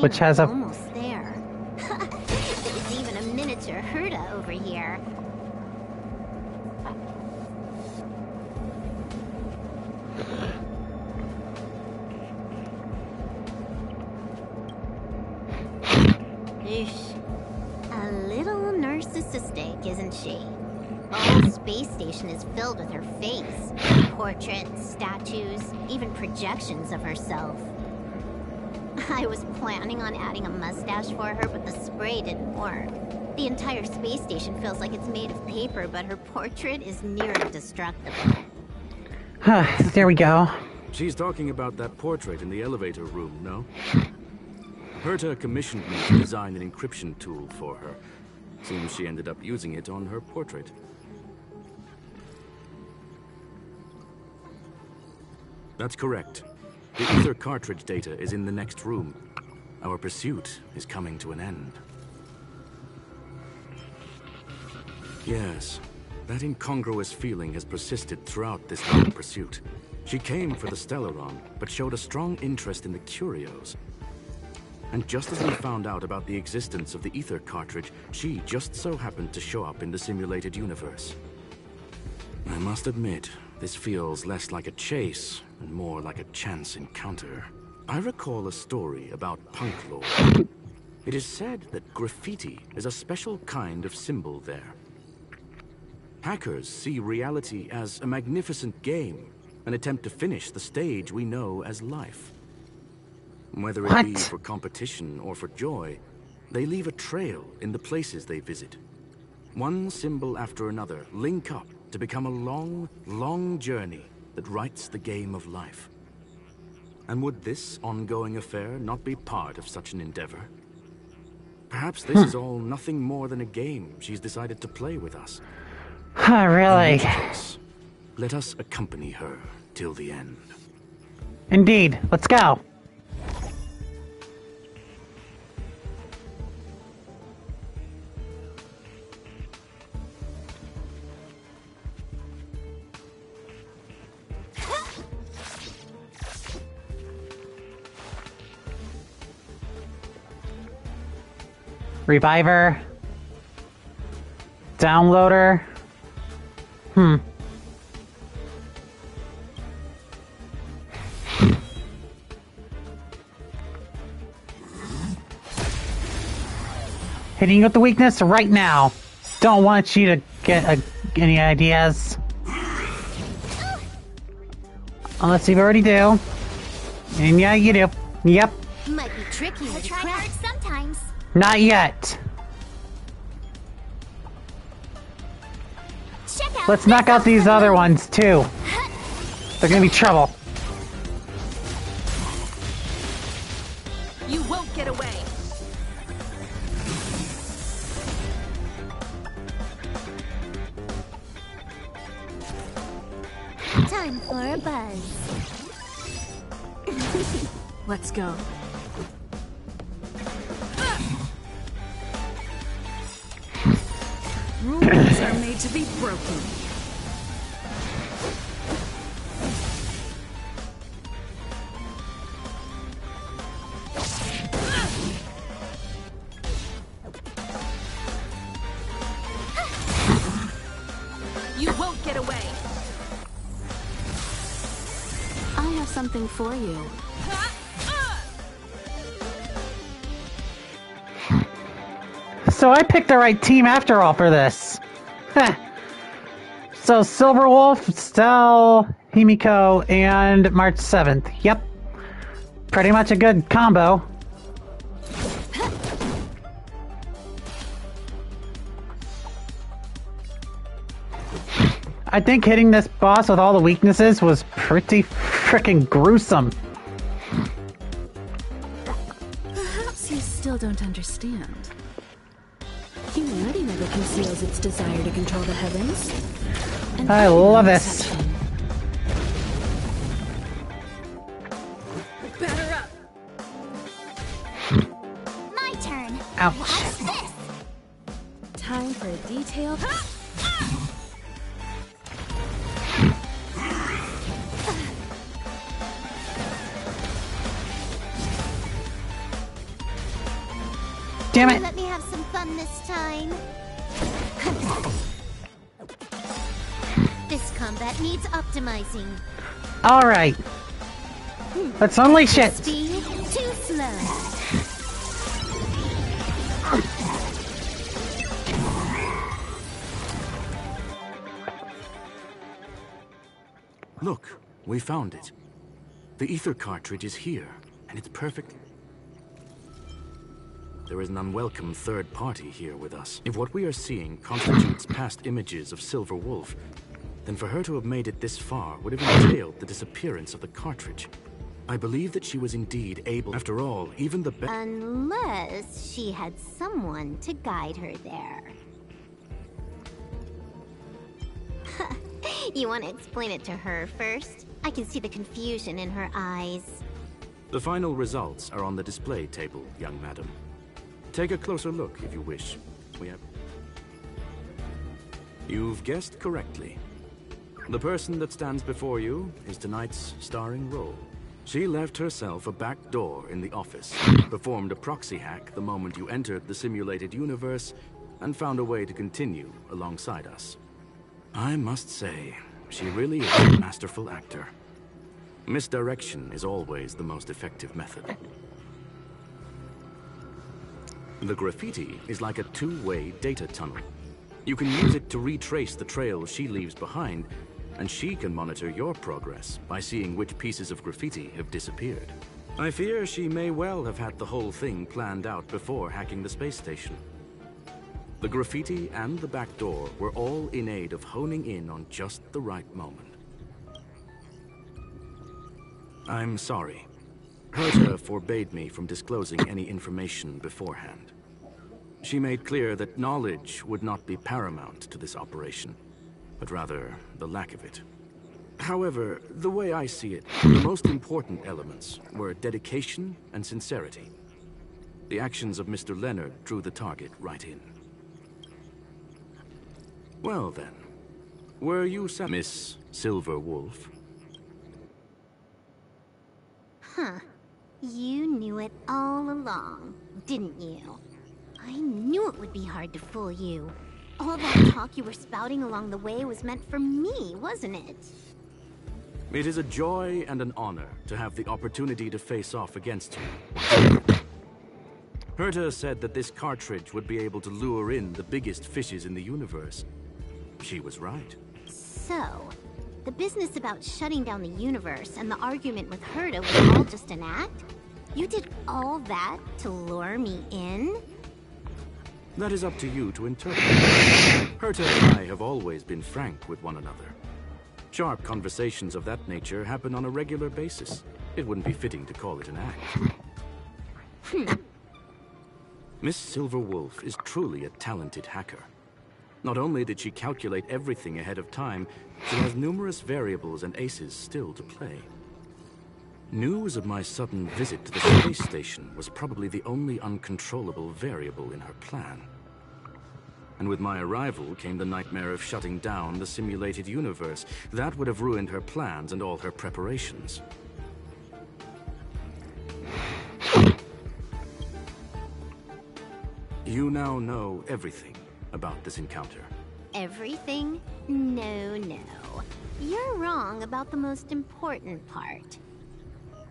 which has a... Almost there. There's even a miniature Herda over here. Eesh. A little narcissistic, isn't she? The whole space station is filled with her face. Portraits, statues, even projections of herself. I was planning on adding a mustache for her, but the spray didn't work. The entire space station feels like it's made of paper, but her portrait is near indestructible. There we go. She's talking about that portrait in the elevator room, no? Herta commissioned me to design an encryption tool for her. Seems she ended up using it on her portrait. That's correct. The ether cartridge data is in the next room. Our pursuit is coming to an end. Yes, that incongruous feeling has persisted throughout this long pursuit. She came for the Stellaron, but showed a strong interest in the curios. And just as we found out about the existence of the ether cartridge, she just so happened to show up in the simulated universe. I must admit, this feels less like a chase and more like a chance encounter. I recall a story about punk lore. It is said that graffiti is a special kind of symbol there. Hackers see reality as a magnificent game, an attempt to finish the stage we know as life. Whether it be for competition or for joy, they leave a trail in the places they visit. One symbol after another link up to become a long, long journey that writes the game of life. And would this ongoing affair not be part of such an endeavor? Perhaps this is all nothing more than a game she's decided to play with us. Really? In which case, let us accompany her till the end. Indeed. Let's go. Reviver. Downloader. Hitting you with the weakness right now. Don't want you to get any ideas. Unless you already do. And yeah, you do. Yep. Might be tricky I to try crack. hard sometimes. Not yet. Check out Let's knock out these other ones too. They're gonna be trouble. You won't get away. Time for a buzz. Let's go. Rules are made to be broken. You won't get away. I have something for you. So I picked the right team after all for this. Heh. So Silverwolf, Stell, Himiko, and March 7th. Yep. Pretty much a good combo. I think hitting this boss with all the weaknesses was pretty freaking gruesome. Perhaps you still don't understand. Humanity never conceals its desire to control the heavens. And I love this. Batter up. My turn. Ouch. What's this? Time for a detailed. Damn it. Let me have some fun this time. This combat needs optimizing. Alright. Let's unleash it. Speed too slow. Look, we found it. The ether cartridge is here, and it's perfect. There is an unwelcome third party here with us. If what we are seeing constitutes past images of Silver Wolf, then for her to have made it this far would have entailed the disappearance of the cartridge. I believe that she was indeed able. After all, even the best. Unless she had someone to guide her there. You want to explain it to her first? I can see the confusion in her eyes. The final results are on the display table, young madam. Take a closer look if you wish. You've guessed correctly. The person that stands before you is tonight's starring role. She left herself a back door in the office, performed a proxy hack the moment you entered the simulated universe, and found a way to continue alongside us. I must say, she really is a masterful actor. Misdirection is always the most effective method. The graffiti is like a two-way data tunnel. You can use it to retrace the trail she leaves behind, and she can monitor your progress by seeing which pieces of graffiti have disappeared. I fear she may well have had the whole thing planned out before hacking the space station. The graffiti and the back door were all in aid of honing in on just the right moment. I'm sorry. Herta forbade me from disclosing any information beforehand. She made clear that knowledge would not be paramount to this operation, but rather the lack of it. However, the way I see it, the most important elements were dedication and sincerity. The actions of Mr. Leonard drew the target right in. Well then, were you Miss Silver Wolf? Huh. You knew it all along, didn't you? I knew it would be hard to fool you. All that talk you were spouting along the way was meant for me, wasn't it? It is a joy and an honor to have the opportunity to face off against you. Herta said that this cartridge would be able to lure in the biggest fishes in the universe. She was right. So, the business about shutting down the universe and the argument with Herta was all just an act? You did all that to lure me in? That is up to you to interpret. Herta and I have always been frank with one another. Sharp conversations of that nature happen on a regular basis. It wouldn't be fitting to call it an act. Miss Silver Wolf is truly a talented hacker. Not only did she calculate everything ahead of time, she has numerous variables and aces still to play. News of my sudden visit to the space station was probably the only uncontrollable variable in her plan. And with my arrival came the nightmare of shutting down the simulated universe. That would have ruined her plans and all her preparations. You now know everything about this encounter. Everything? No, no. You're wrong about the most important part.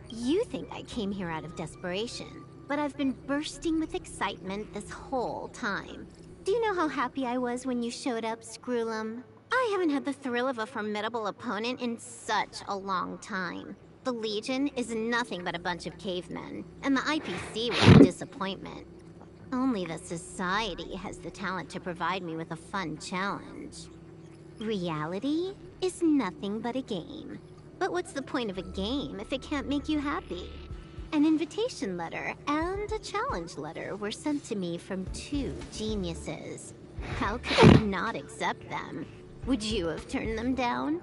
You think I came here out of desperation, but I've been bursting with excitement this whole time. Do you know how happy I was when you showed up, Screwlum? I haven't had the thrill of a formidable opponent in such a long time. The Legion is nothing but a bunch of cavemen, and the IPC was a disappointment. Only the Society has the talent to provide me with a fun challenge. Reality is nothing but a game. But what's the point of a game if it can't make you happy? An invitation letter and a challenge letter were sent to me from two geniuses. How could I not accept them? Would you have turned them down?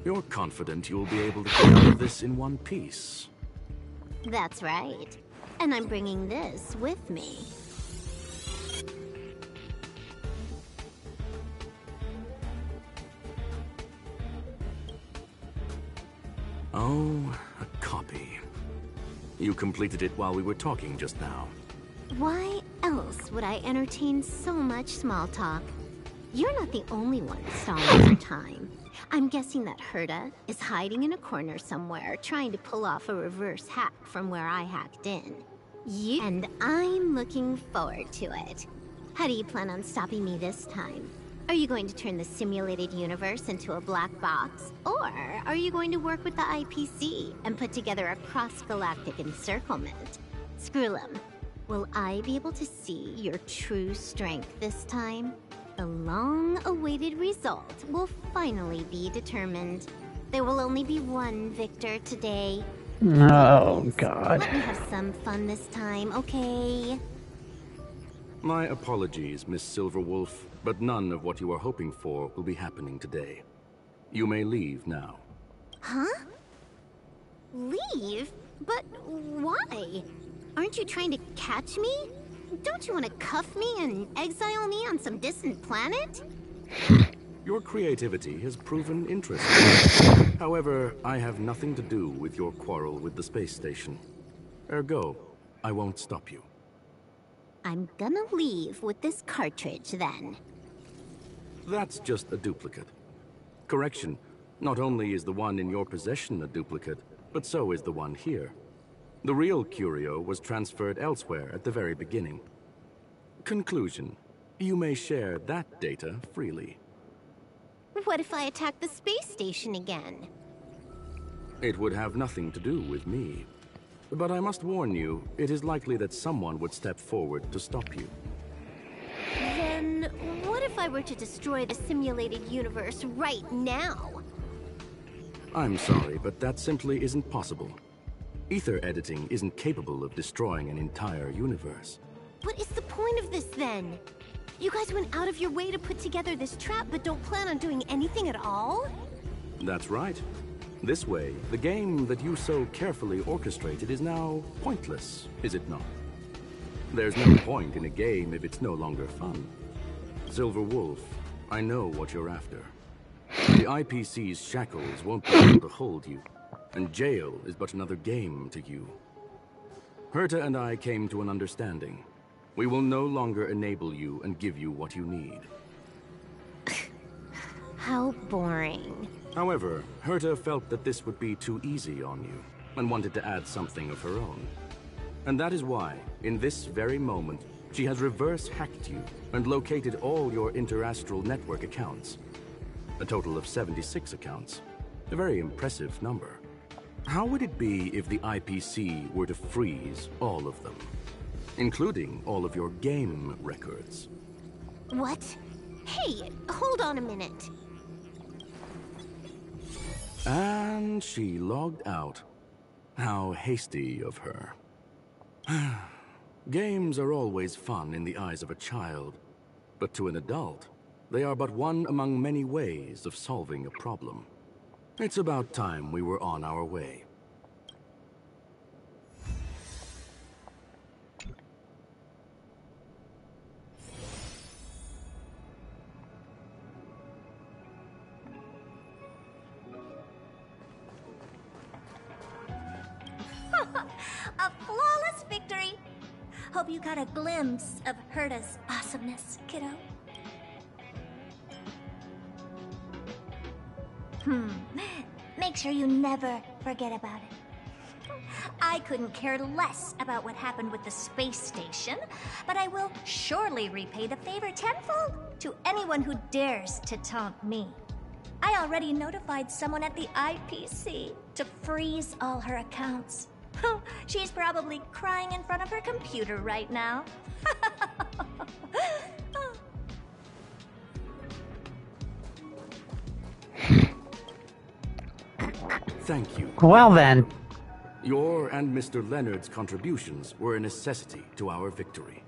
You're confident you'll be able to get out of this in one piece. That's right. And I'm bringing this with me. Oh, a copy. You completed it while we were talking just now. Why else would I entertain so much small talk? You're not the only one stalling for time. I'm guessing that Herta is hiding in a corner somewhere, trying to pull off a reverse hack from where I hacked in. And I'm looking forward to it. How do you plan on stopping me this time? Are you going to turn the simulated universe into a black box? Or are you going to work with the IPC and put together a cross-galactic encirclement? Screwlum, will I be able to see your true strength this time? The long-awaited result will finally be determined. There will only be one victor today. Oh, God. Let me have some fun this time, okay? My apologies, Miss Silverwolf, but none of what you are hoping for will be happening today. You may leave now. Huh? Leave? But why? Aren't you trying to catch me? Don't you want to cuff me and exile me on some distant planet? Your creativity has proven interesting. However, I have nothing to do with your quarrel with the space station. Ergo, I won't stop you. I'm gonna leave with this cartridge, then. That's just a duplicate. Correction, not only is the one in your possession a duplicate, but so is the one here. The real curio was transferred elsewhere at the very beginning. Conclusion, you may share that data freely. What if I attack the space station again? It would have nothing to do with me. But I must warn you, it is likely that someone would step forward to stop you. Then what if I were to destroy the simulated universe right now? I'm sorry, but that simply isn't possible. Ether editing isn't capable of destroying an entire universe. What is the point of this, then? You guys went out of your way to put together this trap, but don't plan on doing anything at all? That's right. This way, the game that you so carefully orchestrated is now pointless, is it not? There's no point in a game if it's no longer fun. Silver Wolf, I know what you're after. The IPC's shackles won't be able to hold you, and jail is but another game to you. Herta and I came to an understanding. We will no longer enable you and give you what you need. How boring. However, Herta felt that this would be too easy on you, and wanted to add something of her own. And that is why, in this very moment, she has reverse-hacked you and located all your interastral network accounts. A total of 76 accounts. A very impressive number. How would it be if the IPC were to freeze all of them? Including all of your game records. What? Hey, hold on a minute. And she logged out. How hasty of her. Games are always fun in the eyes of a child, but to an adult, they are but one among many ways of solving a problem. It's about time we were on our way. flawless victory. Hope you got a glimpse of Herta's awesomeness, kiddo. Make sure you never forget about it. I couldn't care less about what happened with the space station, but I will surely repay the favor tenfold to anyone who dares to taunt me. I already notified someone at the IPC to freeze all her accounts. She's probably crying in front of her computer right now. Thank you. Well then. Your and Mr. Leonard's contributions were a necessity to our victory.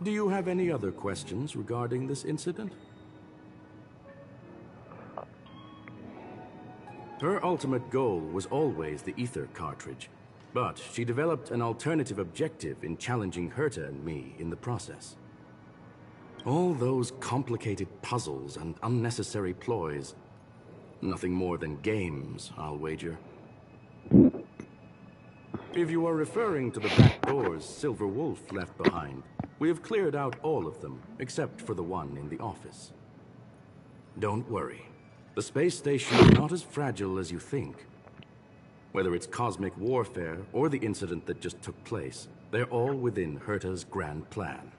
Do you have any other questions regarding this incident? Her ultimate goal was always the ether cartridge, but she developed an alternative objective in challenging Herta and me in the process. All those complicated puzzles and unnecessary ploys, nothing more than games, I'll wager. If you are referring to the back doors Silver Wolf left behind, we have cleared out all of them, except for the one in the office. Don't worry. The space station is not as fragile as you think. Whether it's cosmic warfare or the incident that just took place, they're all within Herta's grand plan.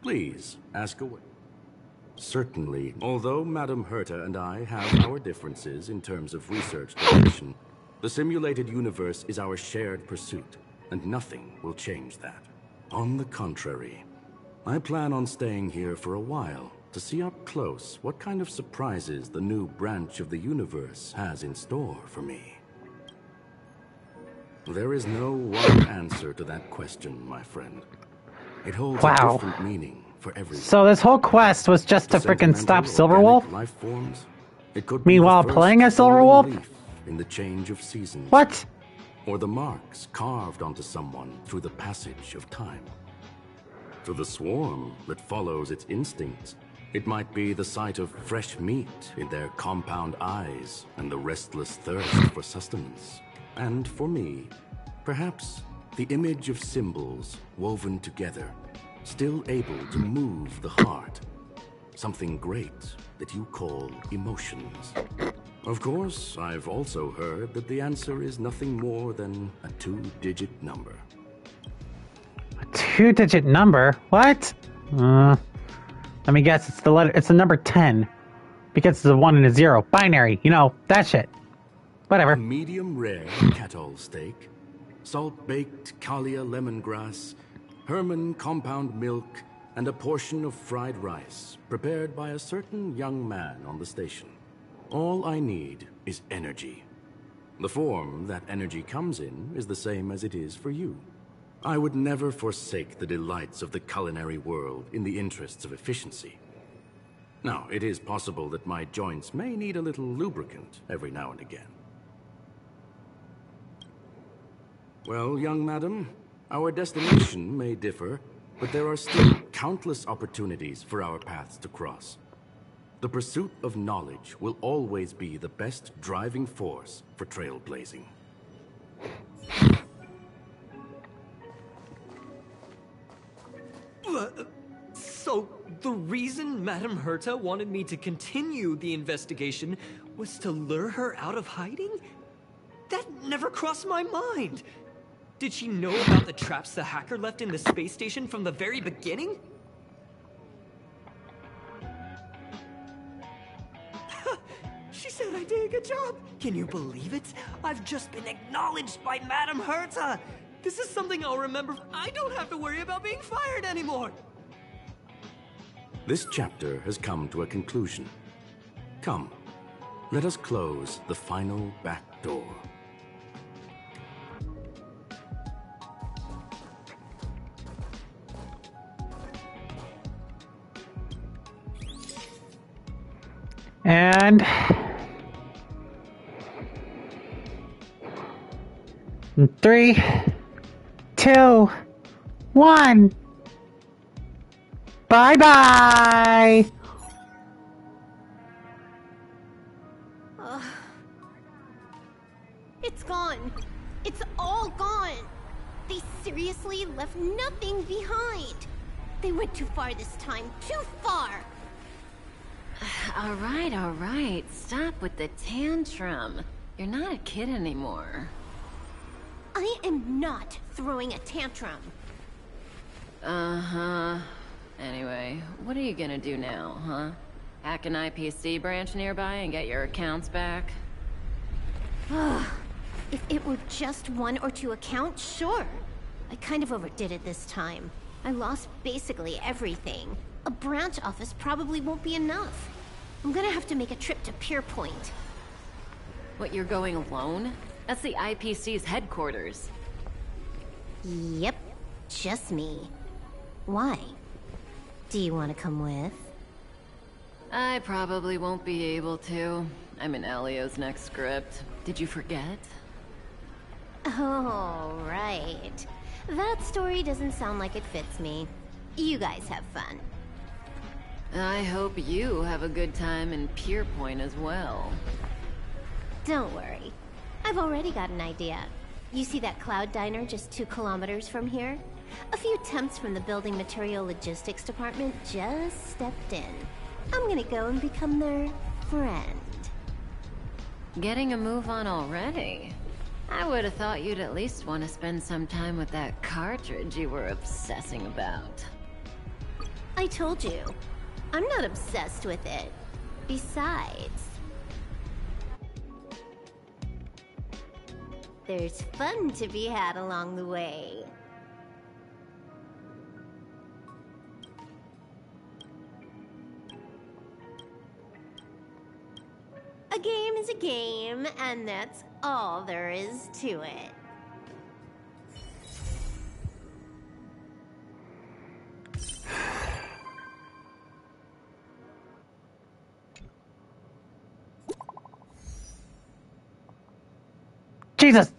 Please, ask away. Certainly, although Madame Herta and I have our differences in terms of research direction, the simulated universe is our shared pursuit, and nothing will change that. On the contrary, I plan on staying here for a while to see up close what kind of surprises the new branch of the universe has in store for me. There is no one answer to that question, my friend. It holds a different meaning for everyone. So this whole quest was just to frickin' stop Silverwolf? Life forms, it could Meanwhile, be the playing as first falling Silverwolf? leaf in the change of seasons. What? Or the marks carved onto someone through the passage of time. To the swarm that follows its instincts, it might be the sight of fresh meat in their compound eyes and the restless thirst for sustenance. And for me, perhaps the image of symbols woven together, still able to move the heart. Something great that you call emotions. Of course, I've also heard that the answer is nothing more than a 2-digit number. A 2-digit number? What? Let me guess, it's the number 10. Because it's a 1 and a 0. Binary, you know, that shit. Whatever. A medium rare cattle steak, salt-baked Kalia lemongrass, Herman compound milk, and a portion of fried rice, prepared by a certain young man on the station. All I need is energy. The form that energy comes in is the same as it is for you. I would never forsake the delights of the culinary world in the interests of efficiency. Now, it is possible that my joints may need a little lubricant every now and again. Well, young madam, our destination may differ, but there are still countless opportunities for our paths to cross. The pursuit of knowledge will always be the best driving force for trailblazing. So, the reason Madame Herta wanted me to continue the investigation was to lure her out of hiding? That never crossed my mind! Did she know about the traps the hacker left in the space station from the very beginning? She said I did a good job! Can you believe it? I've just been acknowledged by Madame Herta! This is something I'll remember. I don't have to worry about being fired anymore! This chapter has come to a conclusion. Come, let us close the final back door. And 3, 2, 1. Bye-bye! It's gone. seriously left nothing behind. They went too far this time. Too far! All right. Stop with the tantrum. You're not a kid anymore. I am not throwing a tantrum. Uh-huh. Anyway, what are you gonna do now, huh? Hack an IPC branch nearby and get your accounts back? If it were just 1 or 2 accounts, sure. I kind of overdid it this time. I lost basically everything. A branch office probably won't be enough. I'm gonna have to make a trip to Pier Point. What, you're going alone? That's the IPC's headquarters. Yep, just me. Why? Do you want to come with? I probably won't be able to. I'm in Elio's next script. Did you forget? Oh, right. That story doesn't sound like it fits me. You guys have fun. I hope you have a good time in Pier Point as well. Don't worry. I've already got an idea. You see that Cloud Diner just 2 kilometers from here? A few temps from the Building Material Logistics Department just stepped in. I'm gonna go and become their friend. Getting a move on already? I would have thought you'd at least want to spend some time with that cartridge you were obsessing about. I told you. I'm not obsessed with it. Besides, there's fun to be had along the way. A game is a game, and that's all there is to it. Jesus!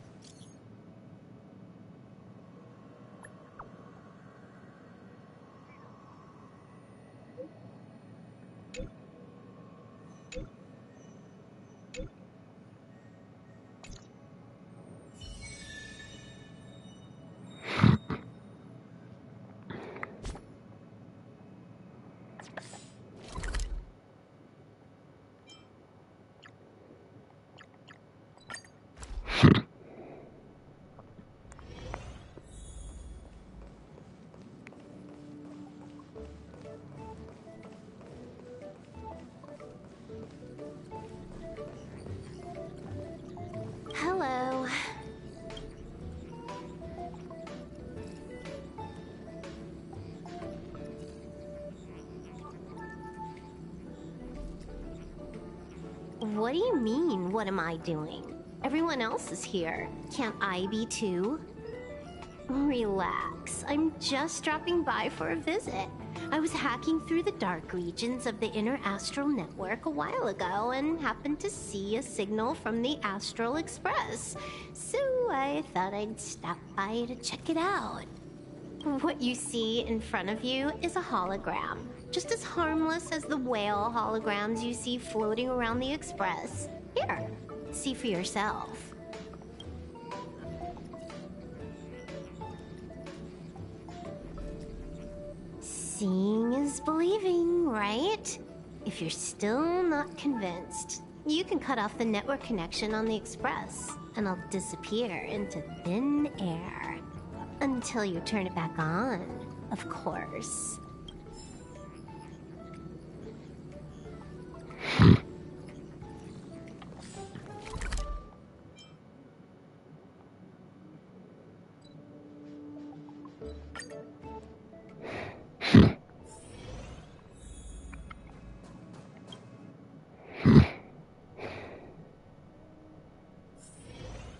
Hello. What do you mean, what am I doing? Everyone else is here. Can't I be too? Relax. I'm just dropping by for a visit. I was hacking through the dark regions of the inner astral network a while ago and happened to see a signal from the Astral Express. So I thought I'd stop by to check it out. What you see in front of you is a hologram, just as harmless as the whale holograms you see floating around the Express. Here, see for yourself. Seeing is believing, right? If you're still not convinced, you can cut off the network connection on the Express, and I'll disappear into thin air. Until you turn it back on, of course.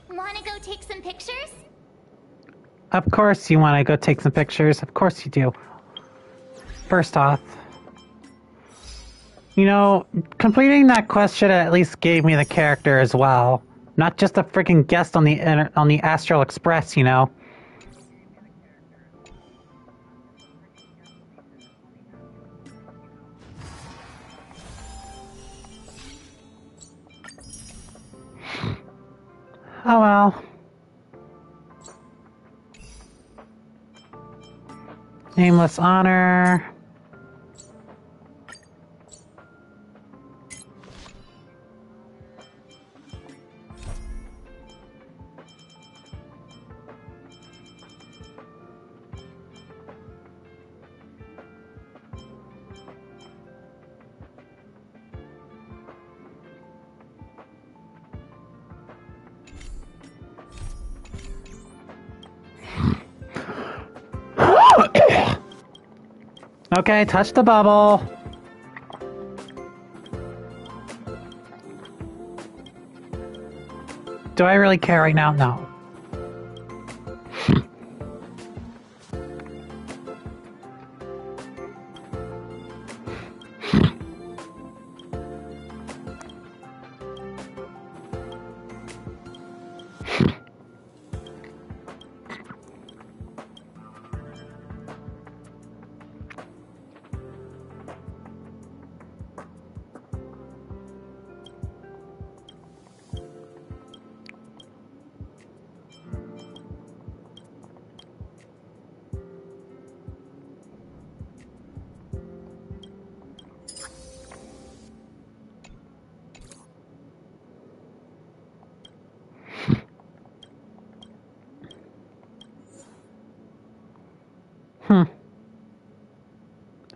Wanna go take some pictures? Of course you want to go take some pictures. Of course you do. First off, you know, completing that quest should have at least gave me the character as well. Not just a freaking guest on the Astral Express, you know. Oh well. Nameless honor. Okay, touch the bubble. Do I really care right now? No.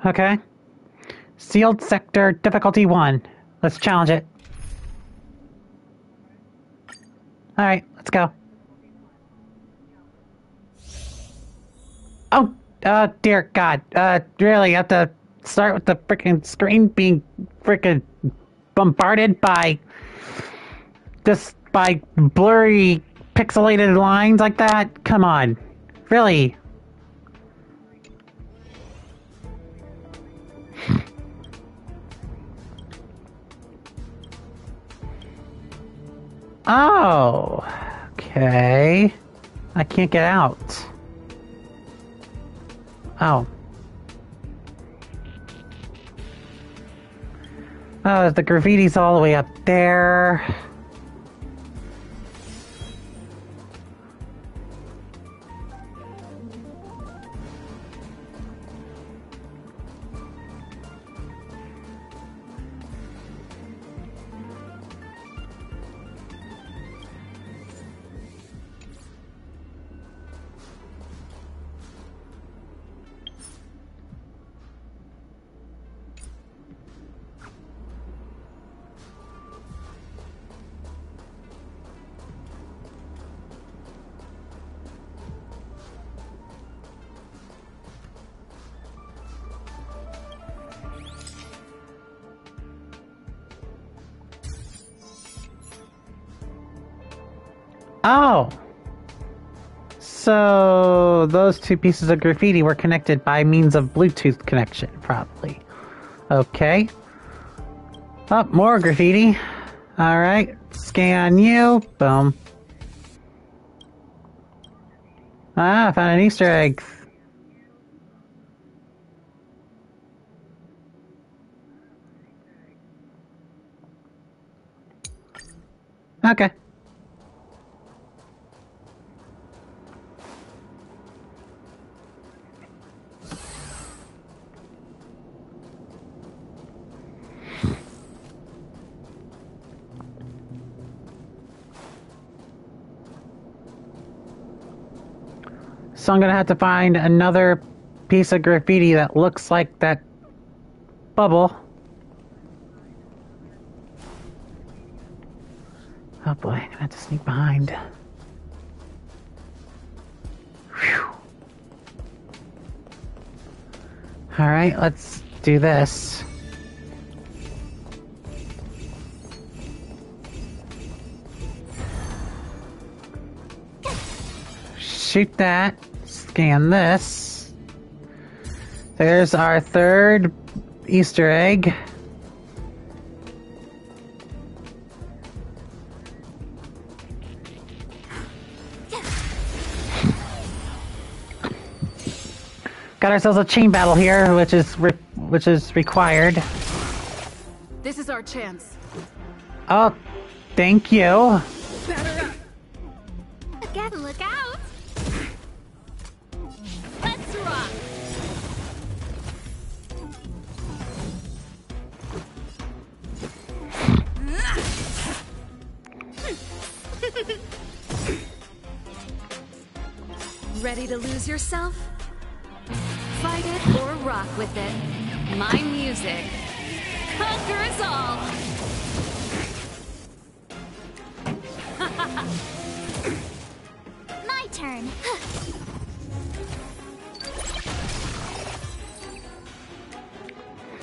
Okay. Sealed sector, difficulty 1. Let's challenge it. Alright, let's go. Oh, dear God. Really, you have to start with the freaking screen being freaking bombarded by... just by blurry, pixelated lines like that? Come on. Really? Oh, okay. I can't get out. Oh. Oh, the graffiti's all the way up there. Oh! So, those two pieces of graffiti were connected by means of Bluetooth connection, probably. Okay. Oh, more graffiti. Alright, scan you. Boom. Ah, I found an Easter egg. Okay. So I'm gonna have to find another piece of graffiti that looks like that bubble. Oh boy, I'm gonna have to sneak behind. Whew. Alright, let's do this. Shoot that. Scan this. There's our third Easter egg. Got ourselves a chain battle here, which is required. This is our chance. Oh, thank you. Again, look out! Let's rock! Ready to lose yourself? Fight it or rock with it. My music conquers all! My turn.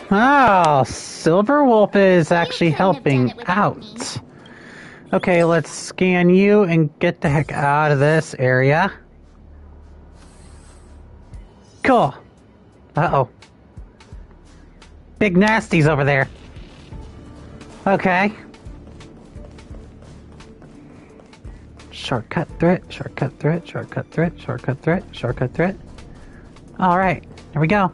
Oh, Silver Wolf is actually couldn't have done helping it without me. out. Okay, let's scan you and get the heck out of this area. Cool. Uh-oh. Big nasties over there. Okay. Shortcut through it, shortcut through it, shortcut through it, shortcut through it, shortcut through it. Alright, here we go.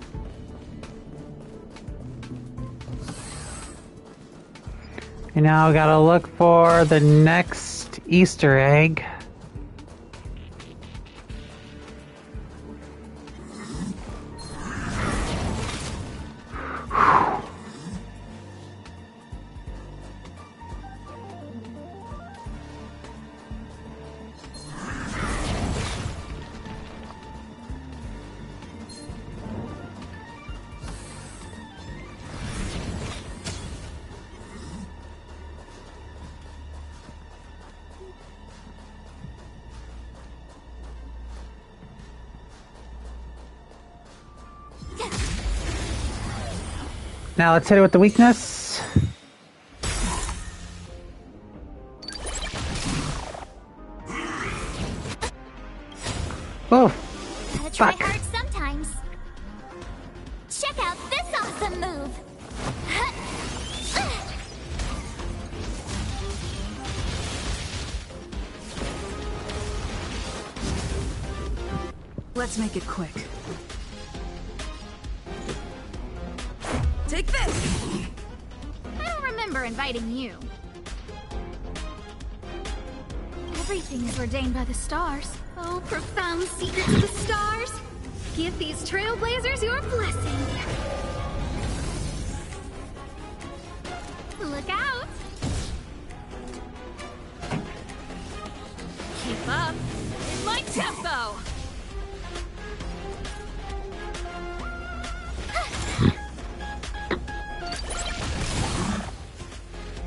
And now we gotta look for the next Easter egg. Now let's hit it with the weakness. Oh, Gotta try fuck. hard sometimes. Check out this awesome move. Let's make it quick. Take this! I don't remember inviting you. Everything is ordained by the stars. Oh, profound secrets of the stars. Give these trailblazers your blessing. Look out! Keep up in my tempo!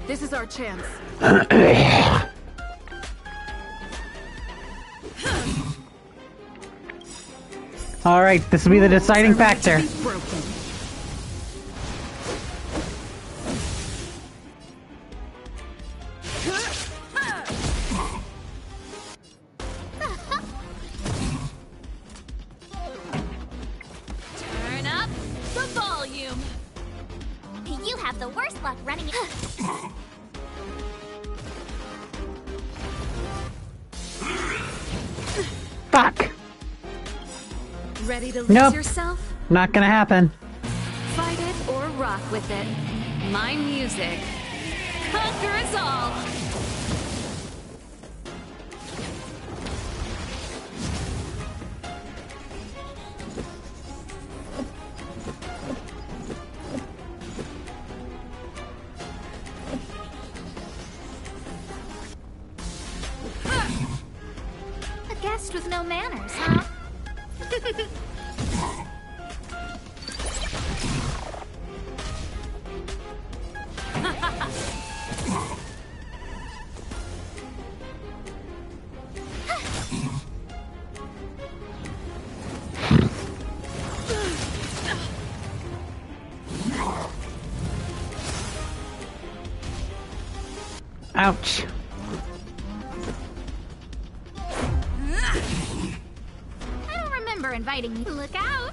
This is our chance. Alright, this will be the deciding factor. Turn up the volume. You have the worst luck running it. Fuck! Ready to lose Nope. yourself? Not gonna happen. Fight it or rock with it. My music conquers all. A guest with no manners, huh? Ouch. I don't remember inviting you. Look out!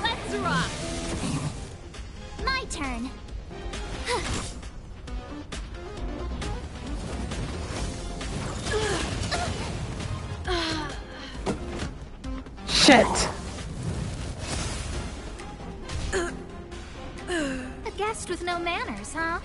Let's rock. My turn. Shit! A guest with no manners, huh?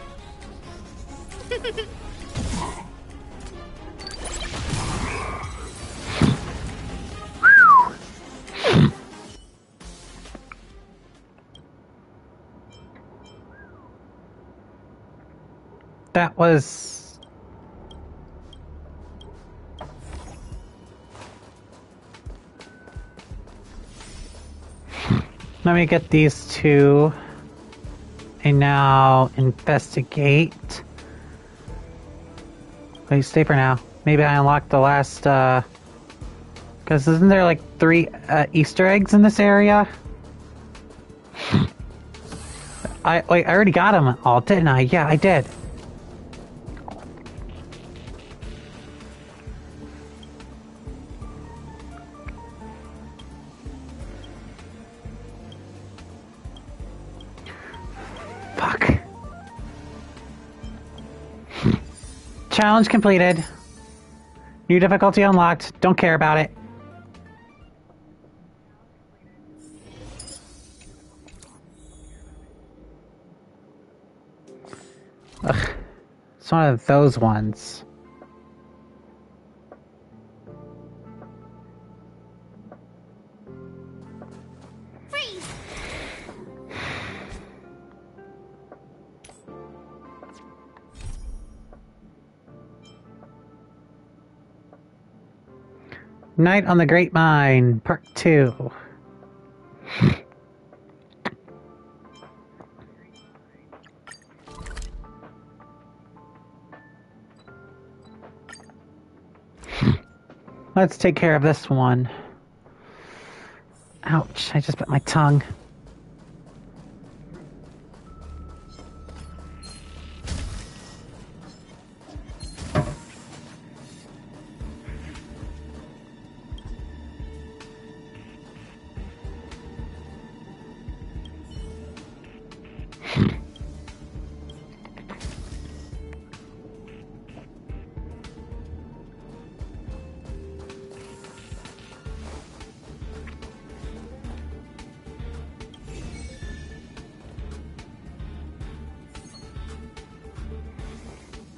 That was Let me get these two. And now investigate. Wait, stay for now. Maybe I unlocked the last, because isn't there like 3 Easter eggs in this area? I already got them all, didn't I? Yeah, I did. Fuck. Challenge completed. New difficulty unlocked. Don't care about it. Ugh. It's one of those ones. Freeze! Night on the Great Mine, Part 2. Let's take care of this one. Ouch, I just bit my tongue.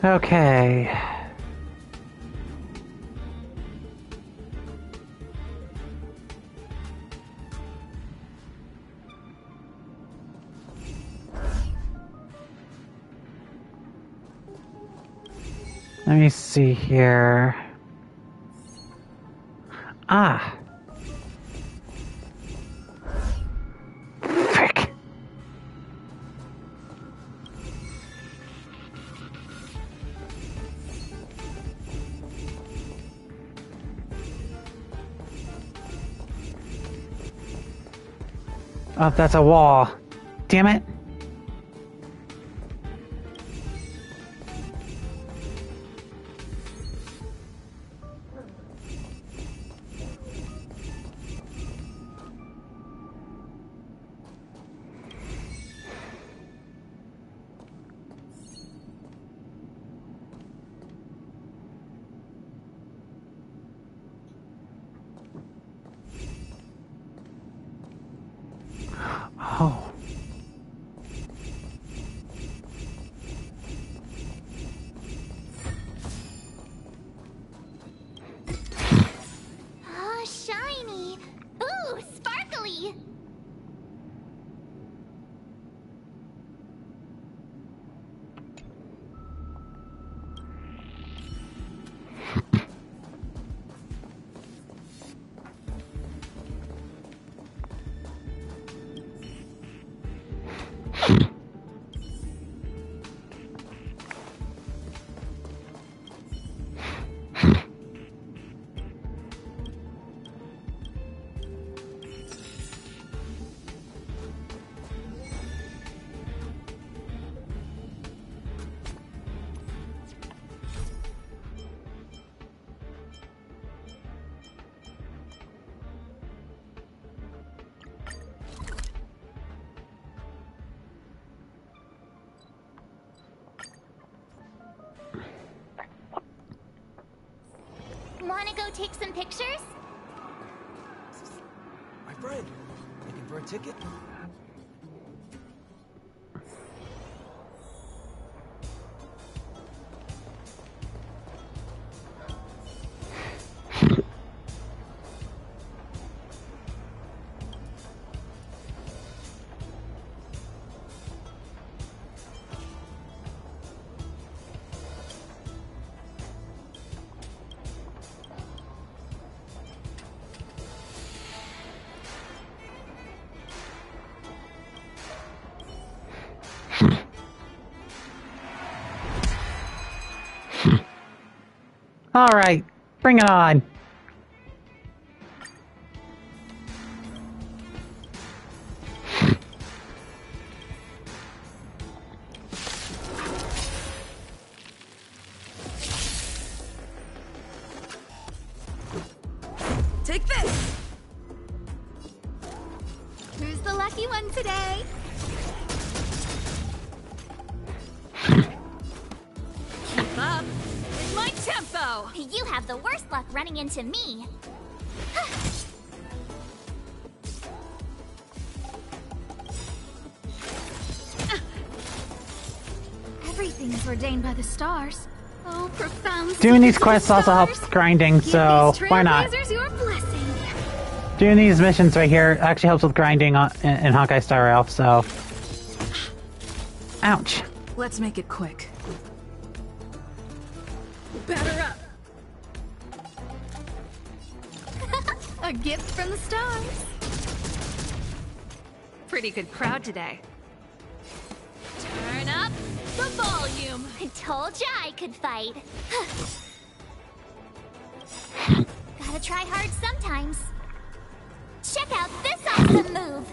Okay. Let me see here. Ah. Frick. Oh, that's a wall. Damn it. Oh. Oh, shiny! Ooh, sparkly! Wanna go take some pictures? My friend, looking for a ticket? Alright, bring it on. Take this! Who's the lucky one today? Keep up with my tempo! You have the worst luck running into me. Everything is ordained by the stars. Oh, profound. Doing these secrets of quests the also helps stars. grinding, Give so these why not? trailblazers your blessing. Doing these missions right here actually helps with grinding in Honkai Star Rail, so... Ouch. Let's make it quick. Batter up! A gift from the stars. Pretty good crowd today. Turn up the volume! I told ya I could fight. Gotta try hard sometimes. Check out this awesome move!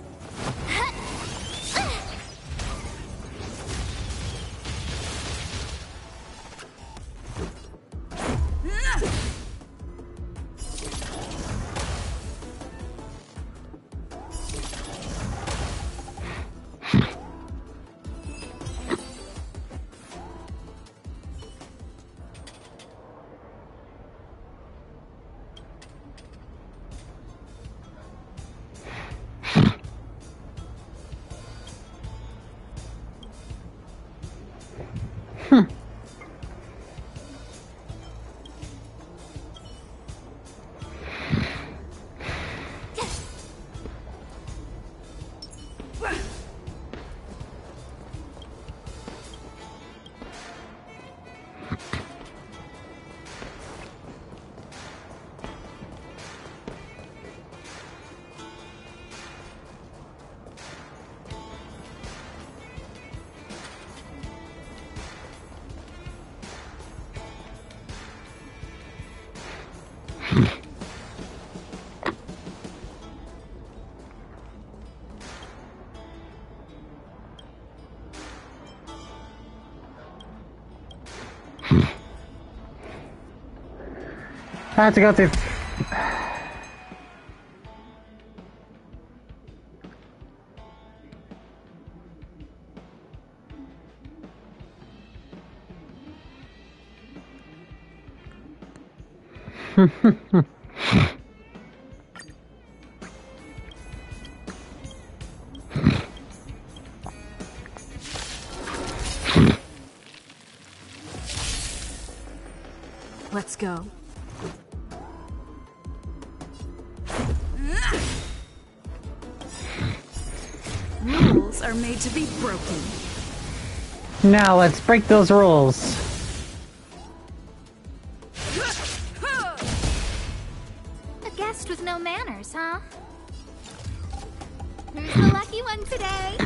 I have to go through... Let's go. Rules are made to be broken. Now let's break those rules. A guest with no manners, huh? Who's the lucky one today?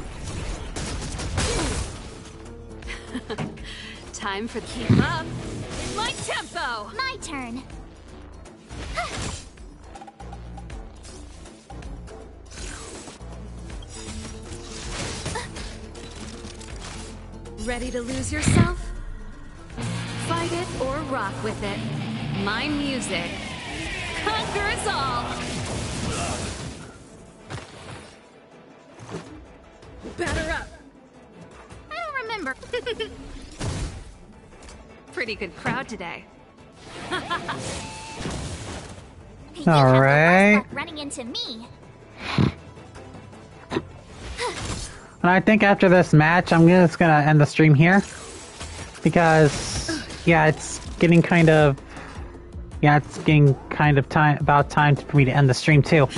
Time for keep up with my tempo! My turn. Ready to lose yourself? Fight it or rock with it. My music conquers all! Batter up! I don't remember. Pretty good crowd today. You All have the worst right. luck running into me. And I think after this match, I'm just gonna end the stream here. Because, yeah, it's getting kind of... Yeah, it's getting kind of about time for me to end the stream too.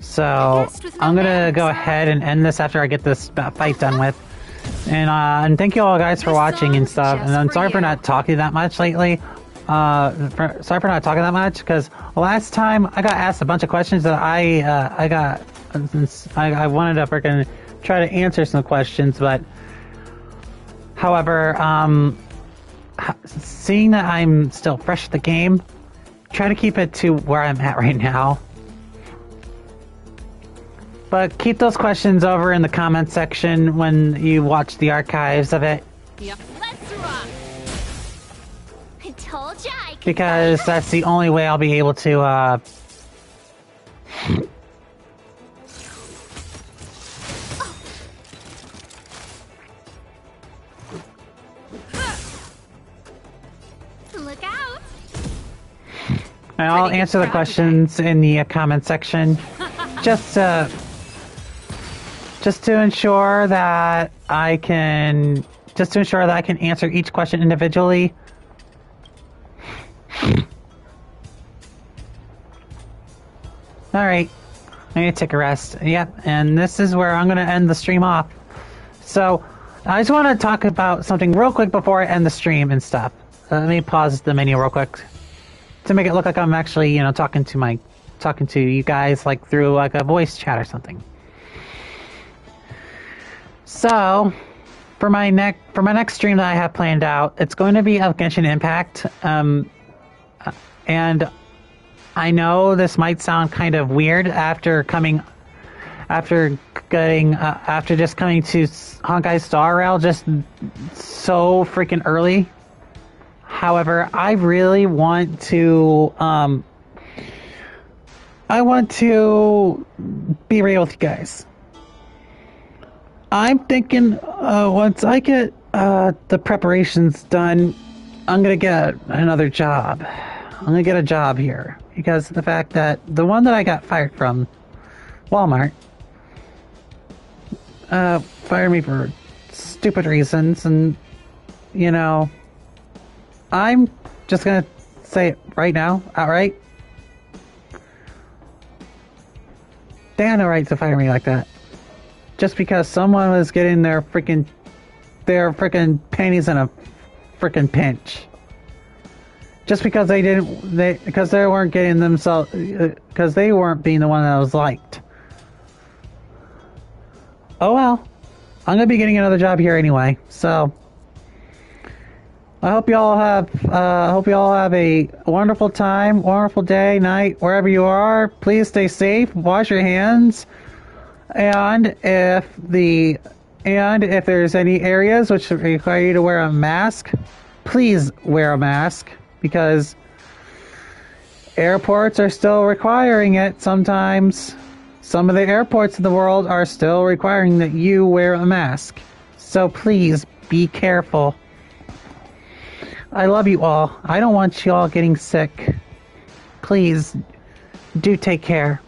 So, I'm gonna go ahead and end this after I get this fight done with. And thank you all guys for watching and stuff. And I'm sorry for not talking that much lately. Sorry for not talking that much, because last time I got asked a bunch of questions that I wanted to freaking try to answer some questions, but however, seeing that I'm still fresh at the game, try to keep it to where I'm at right now. But keep those questions over in the comment section when you watch the archives of it. Yep. Let's rock. I told ya I could Because that's the only way I'll be able to, Look out! I'll answer the questions in the comment section. Just to ensure that I can answer each question individually. Alright, I need to take a rest. Yep, and this is where I'm going to end the stream off. So, I just want to talk about something real quick before I end the stream and stuff. Let me pause the menu real quick to make it look like I'm actually, talking to you guys like through like a voice chat or something. So, for my next stream that I have planned out, it's going to be of Genshin Impact. And I know this might sound kind of weird after just coming to Honkai Star Rail just so freaking early. However, I really want to be real with you guys. I'm thinking once I get the preparations done, I'm gonna get another job. I'm gonna get a job here because of the fact that the one that I got fired from, Walmart, fired me for stupid reasons, and I'm just gonna say it right now, outright. They had no right to fire me like that. Just because someone was getting their freaking panties in a freaking pinch. Just because they weren't getting themselves, because they weren't being the one that was liked. Oh well, I'm gonna be getting another job here anyway, so I hope you all have a wonderful time, wonderful day, night, wherever you are. Please stay safe, wash your hands, and if there's any areas which require you to wear a mask, please wear a mask, because airports are still requiring it sometimes. Some of the airports in the world are still requiring that you wear a mask. So please be careful. I love you all. I don't want you all getting sick. Please do take care.